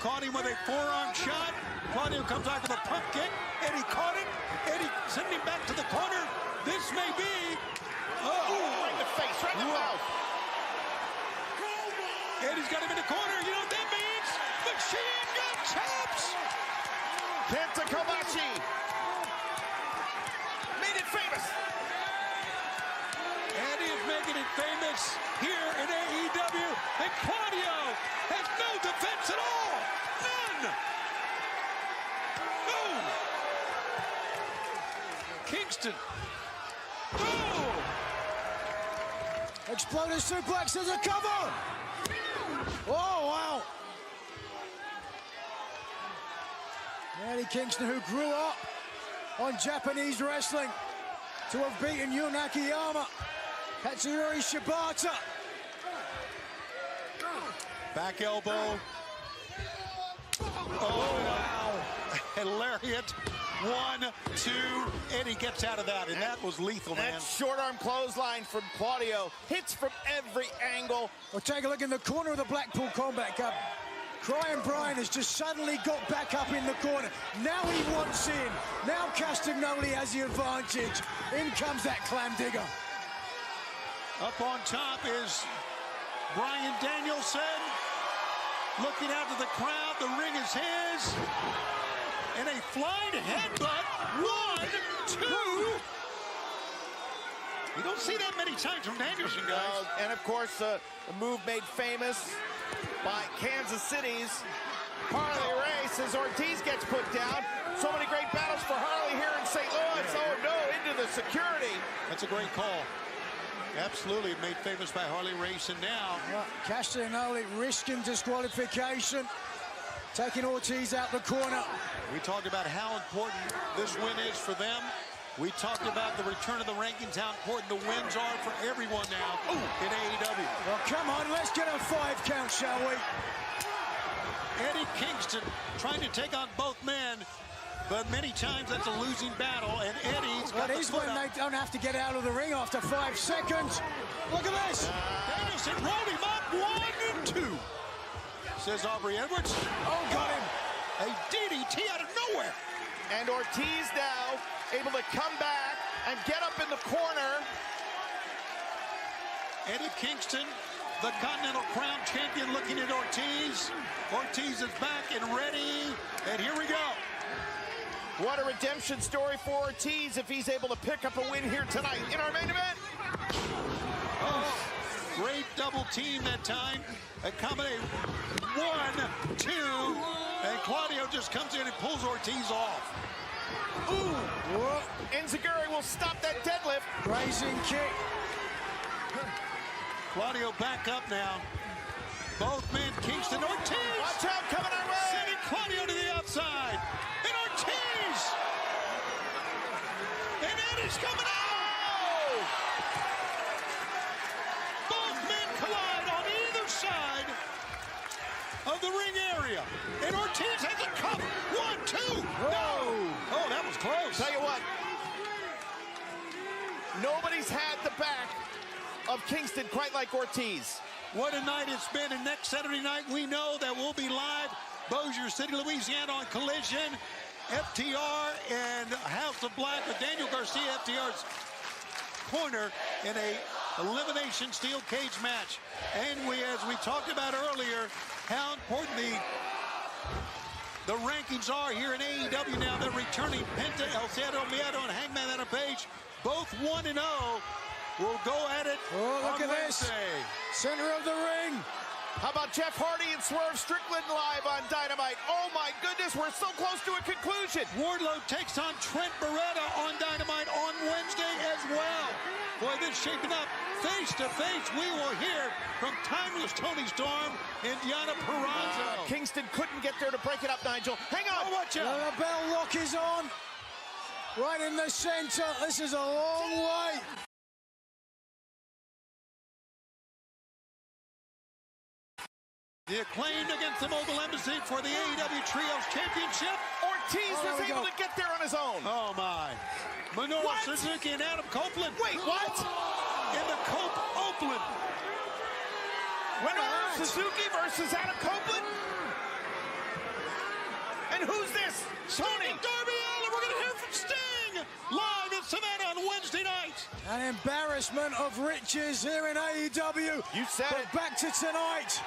caught him with a forearm shot. Claudio comes out with a pump kick. Eddie caught it. Eddie sent him back to the corner. This may be. Oh, right in the face, right in the mouth. Eddie's got him in the corner. You know what that means? Machine gun chops. Kenta Kobashi made it famous. Eddie is making it famous here in AEW. And Claudio has no defense at all. None. No. Kingston. Oh. Exploding suplex as a cover. Oh, wow. Eddie Kingston, who grew up on Japanese wrestling, to have beaten Yu Nakayama, Katsuyori Shibata. Back elbow. Oh, wow. A lariat. 1, 2. Eddie gets out of that, and that was lethal, man. That short arm clothesline from Claudio hits from every angle. Well, take a look in the corner of the Blackpool Combat Cup. Crying Brian has just suddenly got back up in the corner. Now he wants in. Now Castagnoli has the advantage. In comes that clam digger. Up on top is Bryan Danielson. Looking out to the crowd. The ring is his. And a flying headbutt. 1, 2. You don't see that many times from Danielson, guys. And of course, a move made famous by Kansas City's Harley Race as Ortiz gets put down. So many great battles for Harley here in St. Louis. Oh no, into the security. That's a great call. Absolutely made famous by Harley Race. And now Castagnoli risking disqualification, taking Ortiz out the corner. we talked about how important this win is for them. We talked about the return of the rankings, how important the wins are for everyone now in AEW. Well, come on, let's get a 5 count, shall we? Eddie Kingston trying to take on both men, but many times that's a losing battle, and Eddie's got That is when they don't have to get out of the ring after 5 seconds. Look at this. Danielson rolled him up, 1 and 2, says Aubrey Edwards. Oh, got him. A DDT out of nowhere. And Ortiz now able to come back and get up in the corner. Eddie Kingston, the Continental Crown Champion, looking at Ortiz. Ortiz is back and ready, and here we go. What a redemption story for Ortiz if he's able to pick up a win here tonight in our main event. Oh, great double team that time. A combination 1, 2, and Claudio just comes in and pulls Ortiz off. Ooh! Enziguri will stop that deadlift. Raising kick. Claudio back up now. Both men, Kingston, Ortiz. Watch out, coming our way. Sending Claudio to the outside. And Ortiz. And Eddie's coming out. Both men collide on either side of the ring area. And Ortiz has a cup. 1, 2. No. Oh, that was close. Tell you what. Nobody's had the back of Kingston quite like Ortiz. What a night it's been, and next Saturday night we know that we'll be live Bossier City, Louisiana on Collision, FTR and House of Black with Daniel Garcia, FTR's corner in a elimination steel cage match. And as we talked about earlier, how important the rankings are here in AEW now. They're returning Penta, El Cerro Miedo, and Hangman Adam Page, both 1-0. We'll go at it. Oh, look at Wednesday. this. Center of the ring. How about Jeff Hardy and Swerve Strickland live on Dynamite? Oh my goodness, we're so close to a conclusion. Wardlow takes on Trent Beretta on Dynamite on Wednesday as well. Boy, this shaping up. Face to face, we will hear from Timeless Tony Storm and Deonna Purrazzo. Kingston couldn't get there to break it up, Nigel. Hang on. Oh, watch The out. bell lock is on. Right in the center. This is a long way. The Acclaimed against the Mobile Embassy for the AEW Trios Championship. Ortiz was able to get there on his own. Oh, my. Minoru Suzuki and Adam Copeland. Wait, what? In the Cope Oakland. Minoru Suzuki versus Adam Copeland? And who's this? Tony. Darby Allin. We're going to hear from Sting live in Savannah on Wednesday night. An embarrassment of riches here in AEW. You said but it. back to tonight.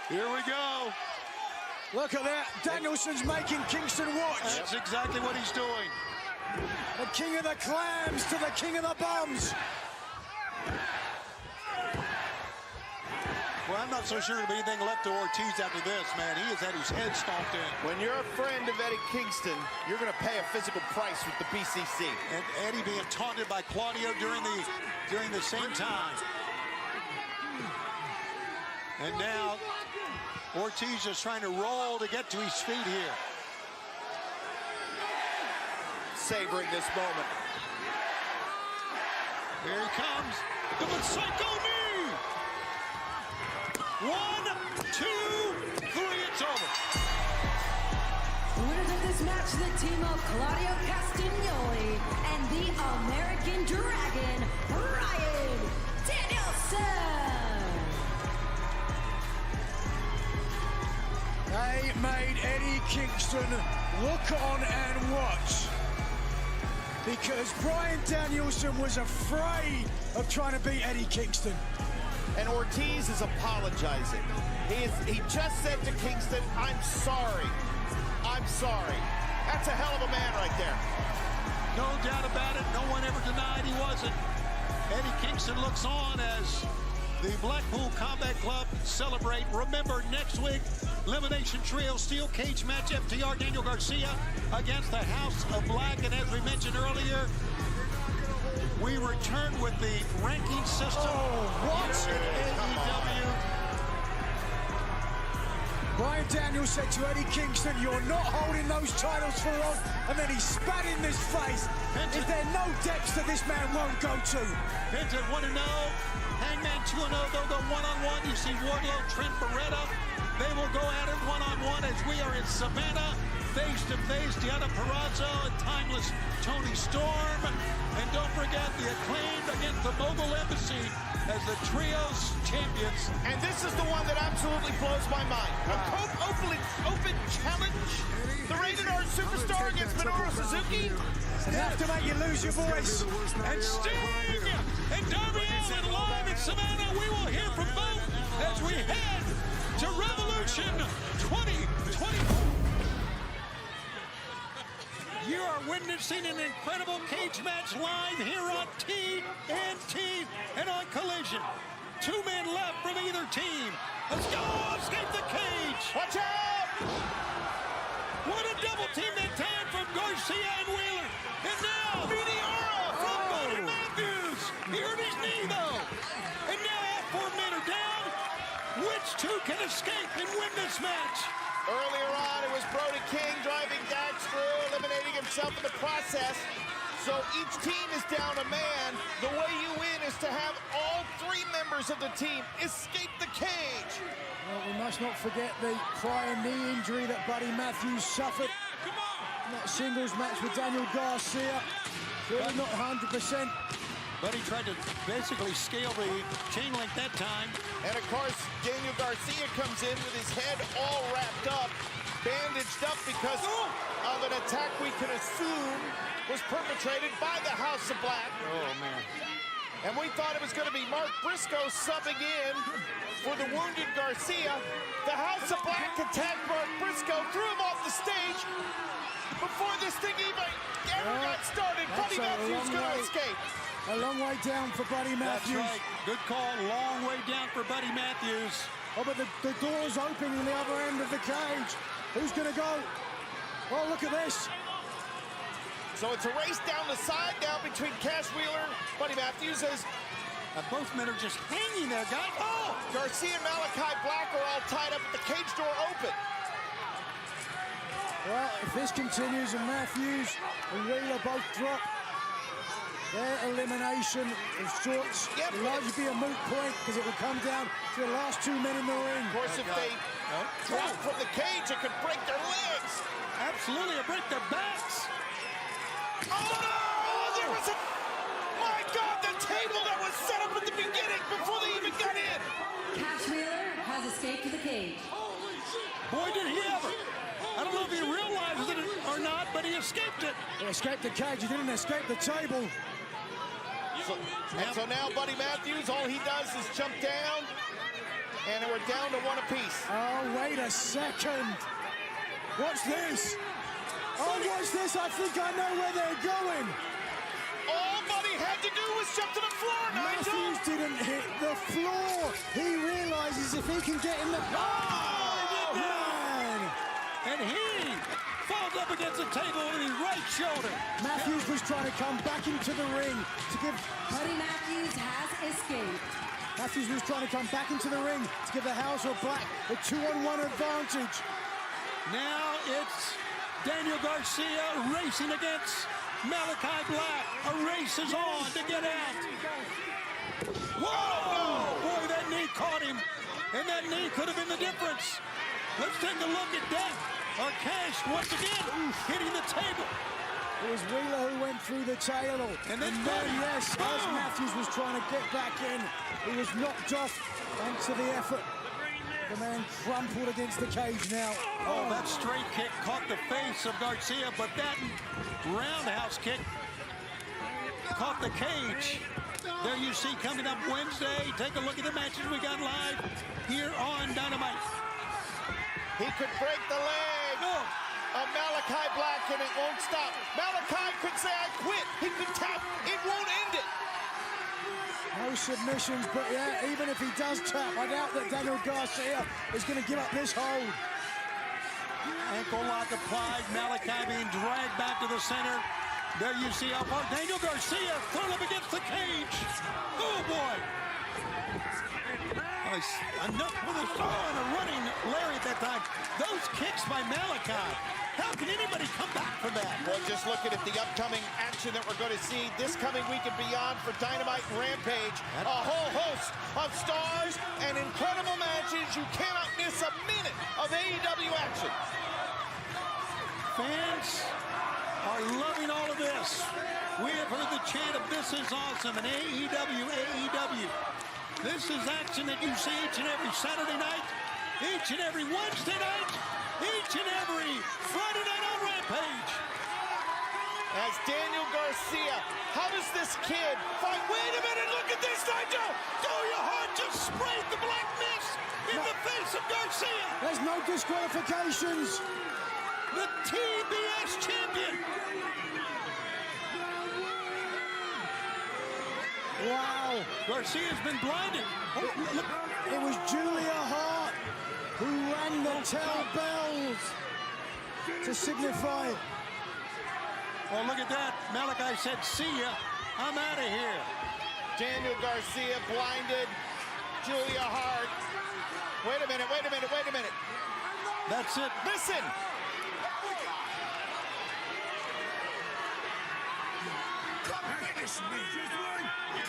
Here we go. Look at that. Danielson's making Kingston watch. That's exactly what he's doing. The king of the clams to the king of the bums. Well, I'm not so sure there'll be anything left to Ortiz after this, man. He has had his head stomped in. When you're a friend of Eddie Kingston, you're going to pay a physical price with the BCC. And Eddie being taunted by Claudio during the same time. And now Ortiz is trying to roll to get to his feet here. Savoring this moment. Here he comes. The Psycho knee. 1, 2, 3, it's over. Winners of this match, the team of Claudio Castagnoli and the American Dragon, Bryan Danielson. They made Eddie Kingston look on and watch, because Bryan Danielson was afraid of trying to beat Eddie Kingston. And Ortiz is apologizing. He just said to Kingston, I'm sorry. I'm sorry. That's a hell of a man right there. No doubt about it. No one ever denied he wasn't. Eddie Kingston looks on as the Blackpool Combat Club celebrate. Remember, next week, Elimination Trio Steel Cage match, FTR Daniel Garcia against the House of Black. And as we mentioned earlier, we return with the ranking system. What? In AEW. Bryan Daniels said to Eddie Kingston, you're not holding those titles for long, and then he spat in his face. Is there no depths that this man won't go to? Pins at 1-0, Hangman 2-0, they'll go one-on-one. You see Wardlow, Trent Beretta, they will go at it one-on-one as we are in Savannah, face-to-face, Deonna Purrazzo and Timeless Tony Storm. And don't forget the Acclaimed against the Mogul Embassy as the Trios champions. And this is the one that absolutely blows my mind. A open challenge. The Rated R Superstar against Minoru Suzuki. Enough to make you lose your voice. And Sting and Darby Allin live in Savannah. We will hear from both as we head to Revolution 2024. You are witnessing an incredible cage match live here on TNT and on Collision. 2 men left from either team. Let's go! Escape the cage! Watch out! What a double team that time from Garcia and Wheeler. And now, Meteora from Buddy Matthews. He hurt his knee, though. And now all 4 men are down. Which 2 can escape and win this match? Earlier on, it was Brody King driving Dax through, eliminating himself in the process. So each team is down a man. The way you win is to have all 3 members of the team escape the cage. Well, we must not forget the prior knee injury that Buddy Matthews suffered in that singles match with Daniel Garcia. Really not 100%. Buddy tried to basically scale the chain link that time. And of course, Daniel Garcia comes in with his head all wrapped up, bandaged up because of an attack we can assume was perpetrated by the House of Black. Oh, man. And we thought it was going to be Mark Briscoe subbing in for the wounded Garcia. The House of Black attacked Mark Briscoe, threw him off the stage. Before this thing even ever got started, Buddy Matthews going to escape. A long way down for Buddy Matthews. That's right. Good call. Long way down for Buddy Matthews. Oh, but the door's open on the other end of the cage. Who's going to go? Oh, look at this. So it's a race down the side now between Cash Wheeler, Buddy Matthews as both men are just hanging there, guys. Oh! Garcia and Malachi Black are all tied up with the cage door open. Well, if this continues and Matthews and Wheeler both drop, their elimination of sorts will largely be a moot point because it will come down to the last 2 men in the ring. Of course, if they drop from the cage, it could break their legs. Absolutely, it'll break their backs. Oh, no! There was a... My God, the table that was set up at the beginning before they even got in. Cash Wheeler has escaped to the cage. Boy, did he ever. I don't know if he realizes it or not, but he escaped it. He escaped the cage, he didn't escape the table. So now Buddy Matthews, all he does is jump down, and we're down to 1 apiece. Oh, wait a second. What's this? Oh, what's this? I think I know where they're going. All Buddy had to do was jump to the floor, Nigel. Matthews didn't hit the floor. He realizes if he can get in the... Oh, man! And he falls up against the table with his right shoulder. Matthews was trying to come back into the ring to give... Buddy Matthews has escaped. Matthews was trying to come back into the ring to give the House of Black a 2-on-1 advantage. Now it's Daniel Garcia racing against Malachi Black. A race is on to get out. Whoa! Boy, that knee caught him. And that knee could have been the difference. Let's take a look at that. Our Cash once again hitting the table. It was Wheeler who went through the table. And then yes, as Matthews was trying to get back in, he was knocked off thanks to the effort The man crumpled against the cage now. Oh, that straight kick caught the face of Garcia, but that roundhouse kick caught the cage. There you see coming up Wednesday. Take a look at the matches we got live here on Dynamite. He could break the leg of Malachi Black and it won't stop. Malachi could say, I quit. He could tap. It won't end it. No submissions, but yeah, even if he does tap, I doubt that Daniel Garcia is going to give up this hold. Ankle lock applied. Malachi being dragged back to the center. There you see how far Daniel Garcia thrown up against the cage. Oh, boy. Enough with a throw and a running Larry at that time. Those kicks by Malachi. How can anybody come back from that? Well, just looking at the upcoming action that we're going to see this coming week and beyond for Dynamite and Rampage. A whole host of stars and incredible matches. You cannot miss a minute of AEW action. Fans are loving all of this. We have heard the chant of "This is awesome" and AEW, AEW. This is action that you see each and every Saturday night, each and every Wednesday night, each and every Friday night on Rampage. As Daniel Garcia, how does this kid fight? Wait a minute, look at this, Nigel! Julia Hart just sprayed the black mist in the face of Garcia. There's no disqualifications. The TBS champion. Wow. Garcia's been blinded. Oh, look. It was Julia Hart who rang the tell bells to signify. Oh, look at that. Malachi said, see ya. I'm out of here. Daniel Garcia blinded Julia Hart. Wait a minute, wait a minute, wait a minute. That's it. Listen.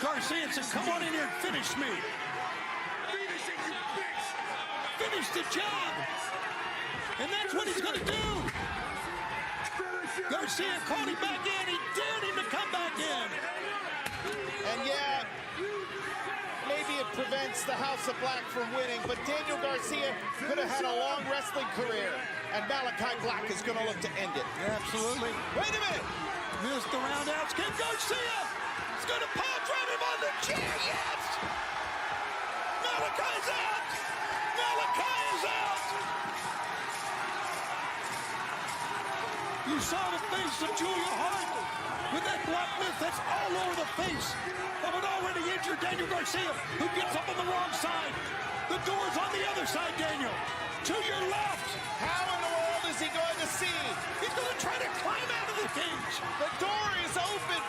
Garcia said, come on in here and finish me. Finish the job. And that's what he's going to do. Garcia called him back in. He dared him to come back in. And yeah, maybe it prevents the House of Black from winning, but Daniel Garcia could have had a long wrestling career, and Malachi Black is going to look to end it. Absolutely. Wait a minute. Missed the roundhouse kick. Garcia is going to power drive him on the chair. Yes! Malachi's out! Malachi is out! You saw the face of Julia Hart with that black mist that's all over the face of an already injured Daniel Garcia, who gets up on the wrong side. The door's on the other side, Daniel. To your left. How in the world is he going to see? He's going to try to climb out of the cage. The door is open.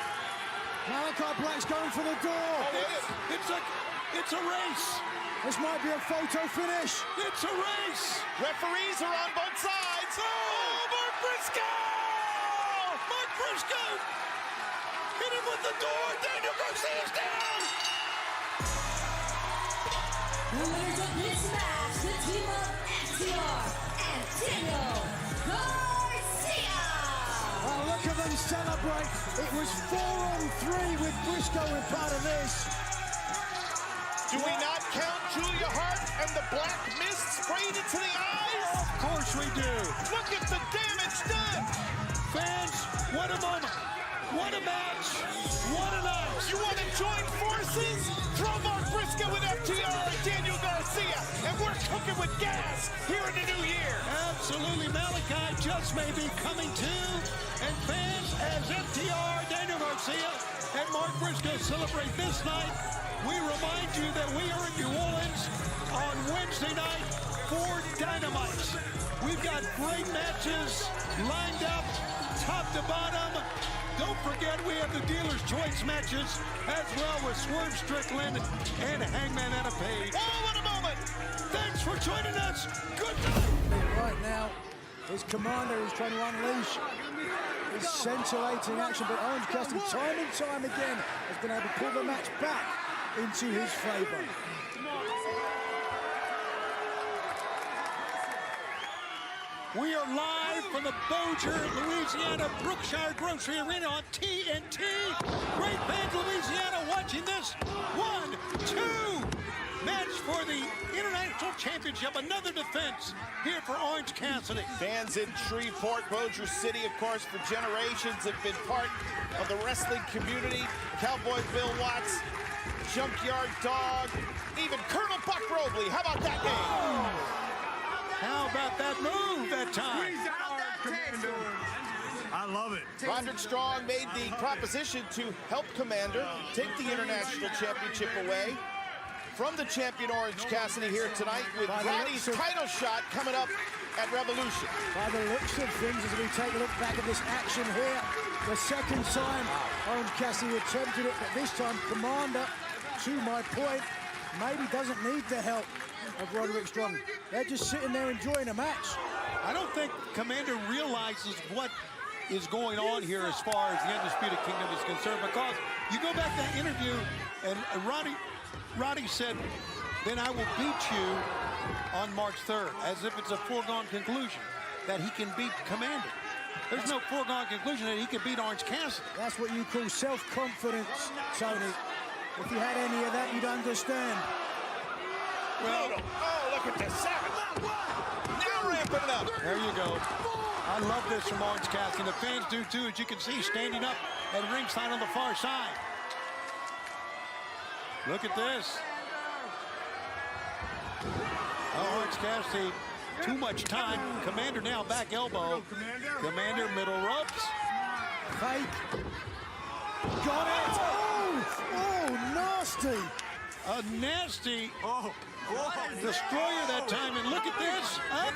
Malachi Black's going for the door. Oh, It's a race. This might be a photo finish. It's a race. Referees are on both sides. Oh, Mark Briscoe! Mark Briscoe hit him with the door. Daniel Garcia's down. The winners of this match, the team of FTR and Daniel Garcia. Oh, look at them celebrate. It was 4-on-3 with Briscoe in part of this. Do we not count Julia Hart and the black mist sprayed into the eyes? Of course we do. Look at the damage done. Fans, what a moment. What a match. What a night. You want to join forces? Throw Mark Briscoe with FTR and Daniel Garcia, and we're cooking with gas here in the new year. Absolutely. Malachi just may be coming to. And fans, as FTR, Daniel Garcia, and Mark Briscoe celebrate this night, we remind you that we are in New Orleans on Wednesday night for Dynamite. We've got great matches lined up, top to bottom. Don't forget we have the Dealer's Choice matches as well with Swerve Strickland and Hangman Adam Page. Oh, what a moment! Thanks for joining us. Good night. Right now, his commander is trying to unleash his scintillating action, but Orange Cassidy, time and time again, has been able to pull the match back into his favor. We are live from the Bossier, Louisiana, Brookshire Grocery Arena on TNT. Great fans of Louisiana watching this 1-2 match for the International Championship. Another defense here for Orange Cassidy. Fans in Shreveport, Bossier City, of course, for generations have been part of the wrestling community. Cowboy Bill Watts, Junkyard Dog, even Colonel Buck Robley. How about that game? How about that move that time? I love it. Roderick Strong made the proposition to help Commander take the International Championship away from the champion Orange Cassidy here tonight with Roddy's title shot coming up at Revolution. By the looks of things, as we take a look back at this action here, the second time Orange Cassidy attempted it, but this time Commander, to my point, maybe doesn't need the help of Roderick Strong. They're just sitting there enjoying a match. I don't think Commander realizes what is going on here as far as the Undisputed Kingdom is concerned, because you go back to that interview and Roddy said, then I will beat you on March 3rd, as if it's a foregone conclusion that he can beat Commander. There's no foregone conclusion that he can beat Orange Cassidy. That's what you call self-confidence, Tony. If you had any of that, you'd understand. Well, oh, look at this. Now ramping it up. There you go. I love this from Orange Cassidy. The fans do too, as you can see, standing up at ringside on the far side. Look at this. Oh, Orange Cassidy, too much time. Commander now back elbow. Commander middle ropes. Fake. Got it. Oh, nasty. A nasty destroyer that time. And look at this. Up.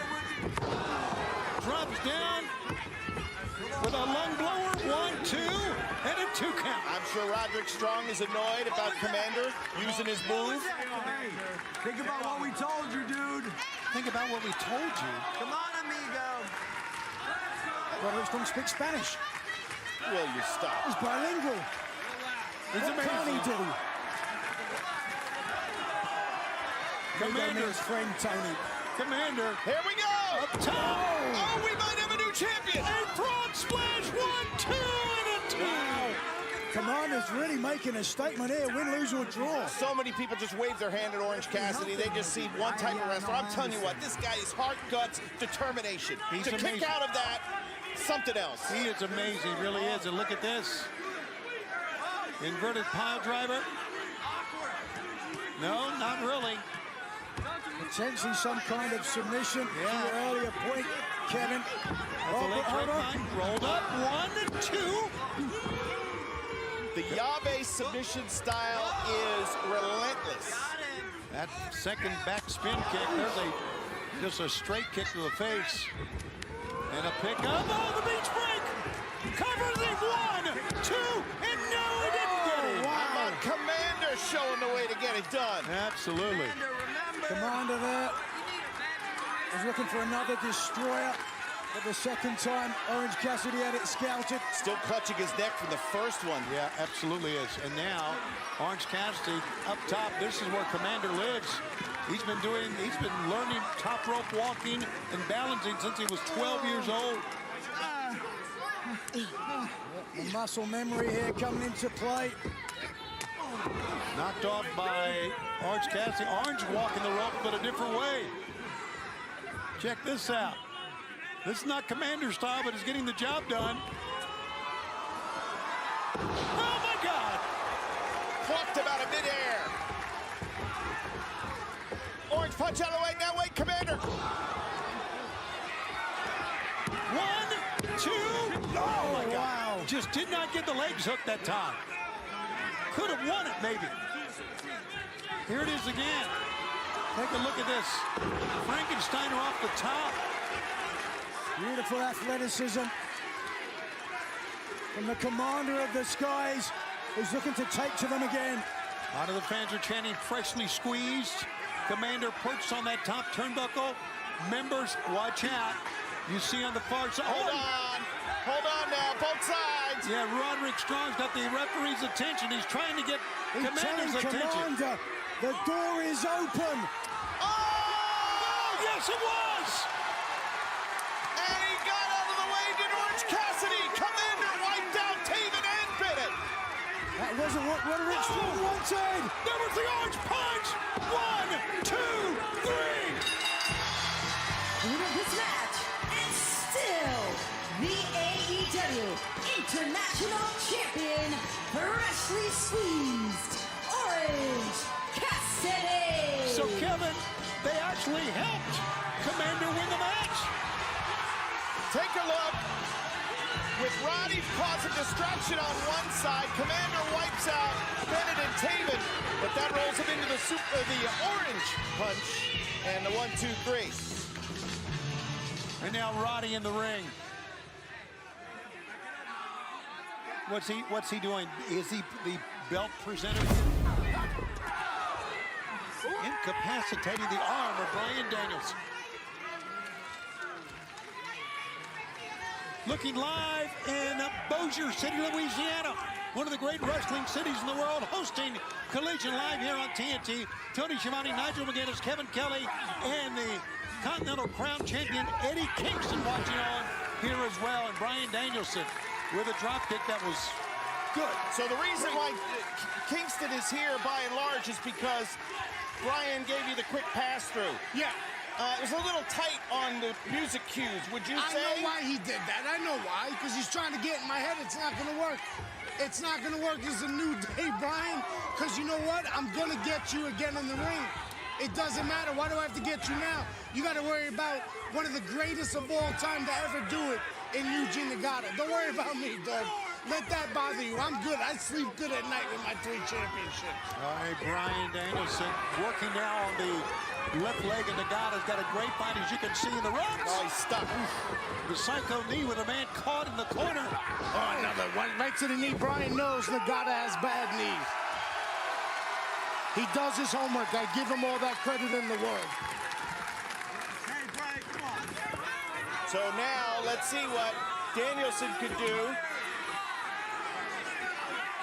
Drops down with a lung blower. 1, 2, and a 2 count. I'm sure Roderick Strong is annoyed about Commander using his move. Think about what we told you, dude. Think about what we told you. Come on, amigo. Roderick Strong speaks Spanish. Will you stop? He's bilingual. It's What can he amazing. do? Commander's friend, Tony. Commander. Here we go. Up top. Oh, we might have a new champion. A frog splash. 1, 2, and a 2. Commander's really making a statement here, win, lose, or draw. So many people just wave their hand at Orange Cassidy. They just see one type of wrestler. I'm telling you what, this guy is heart, guts, determination. He's to amazing. kick out of that, something else. He is amazing, he really is. And look at this. Inverted pile driver. No, not really. Potentially some kind of submission to your earlier point, Kevin. That's a late grapevine. Rolled up. 1, 2. The Yabe submission style is relentless. That second back spin kick, there's just a straight kick to the face. And a pick up. Oh, the beach break! Covers it. 1, 2, and no, he didn't get it. How about Commander showing the way to get it done? Absolutely. Commander there is looking for another destroyer. But the second time, Orange Cassidy had it scouted. Still clutching his neck from the first one. Yeah, absolutely is. And now, Orange Cassidy up top. This is where Commander lives. He's been learning top rope walking and balancing since he was 12 years old. The muscle memory here coming into play. Knocked off by Orange Cassidy. Orange walking the rope, but a different way. Check this out. This is not Commander style, but it's getting the job done. Oh, my God. Plucked him out of midair. Orange punch out of the way. Now wait, Commander. 1, 2. Oh, my God. Wow. Just did not get the legs hooked that time. Could have won it, maybe. Here it is again. Take a look at this. Frankensteiner off the top. Beautiful athleticism from the Commander of the Skies, who's looking to take to them again. A lot of the fans are chanting freshly squeezed. Commander perched on that top turnbuckle. Members, watch out. You see on the far side. Hold on now, both sides. Yeah, Roderick Strong's got the referee's attention. He's trying to get Commander's attention. Commander, the door is open. Oh, yes, it was. And he got out of the way, did Orange Cassidy. Commander wiped out Taven and Bennett. That Doesn't work. Roderick's still wanted. There was the orange punch. 1, 2, 3. Winner of this match, and still the AEW International Champion, freshly squeezed Orange Cassidy. So, Kevin, they actually helped Commander win the match. Take a look. With Roddy causing distraction on one side, Commander wipes out Bennett and Taven, but that rolls him into the orange punch and the 1, 2, 3. And now Roddy in the ring. What's he doing? Is he the belt presenter? Incapacitating the arm of Bryan Danielson. Looking live in Bossier City, Louisiana, one of the great wrestling cities in the world, hosting Collision live here on TNT. Tony Schiavone, Nigel McGuinness, Kevin Kelly, and the Continental Crown Champion Eddie Kingston watching on here as well. And Bryan Danielson with a drop kick that was good. So the reason why Kingston is here by and large is because Bryan gave you the quick pass through. Yeah. It was a little tight on the music cues, would you say? I know why he did that. I know why. Because he's trying to get in my head. It's not going to work. It's not going to work. It's a new day, Bryan. Because you know what? I'm going to get you again in the ring. It doesn't matter. Why do I have to get you now? You got to worry about one of the greatest of all time to ever do it in Eugene Nagata. Don't worry about me, dog. Let that bother you. I'm good. I sleep good at night with my 3 championships. All right, Bryan Danielson working now on the left leg, and Nagata's got a great fight, as you can see in the ropes. Oh, he's stuck. The psycho knee with a man caught in the corner. Oh, another one right to the knee. Bryan knows Nagata has bad knees. He does his homework. I give him all that credit in the world. Hey, Bryan, come on. So now, let's see what Danielson could do.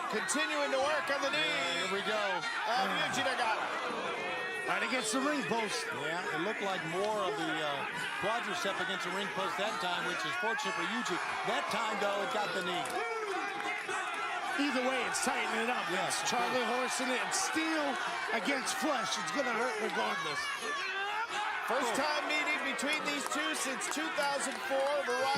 Continuing to work on the knee. Here we go. Eugene Nagata. Right against the ring post. Yeah, it looked like more of the quadricep against the ring post that time, which is fortunate for Yuji. That time, though, it got the knee. Either way, it's tightening it up. Yes, It's Charlie Horse in it. It's steel against flesh. It's going to hurt regardless. First time meeting between these two since 2004. Variety.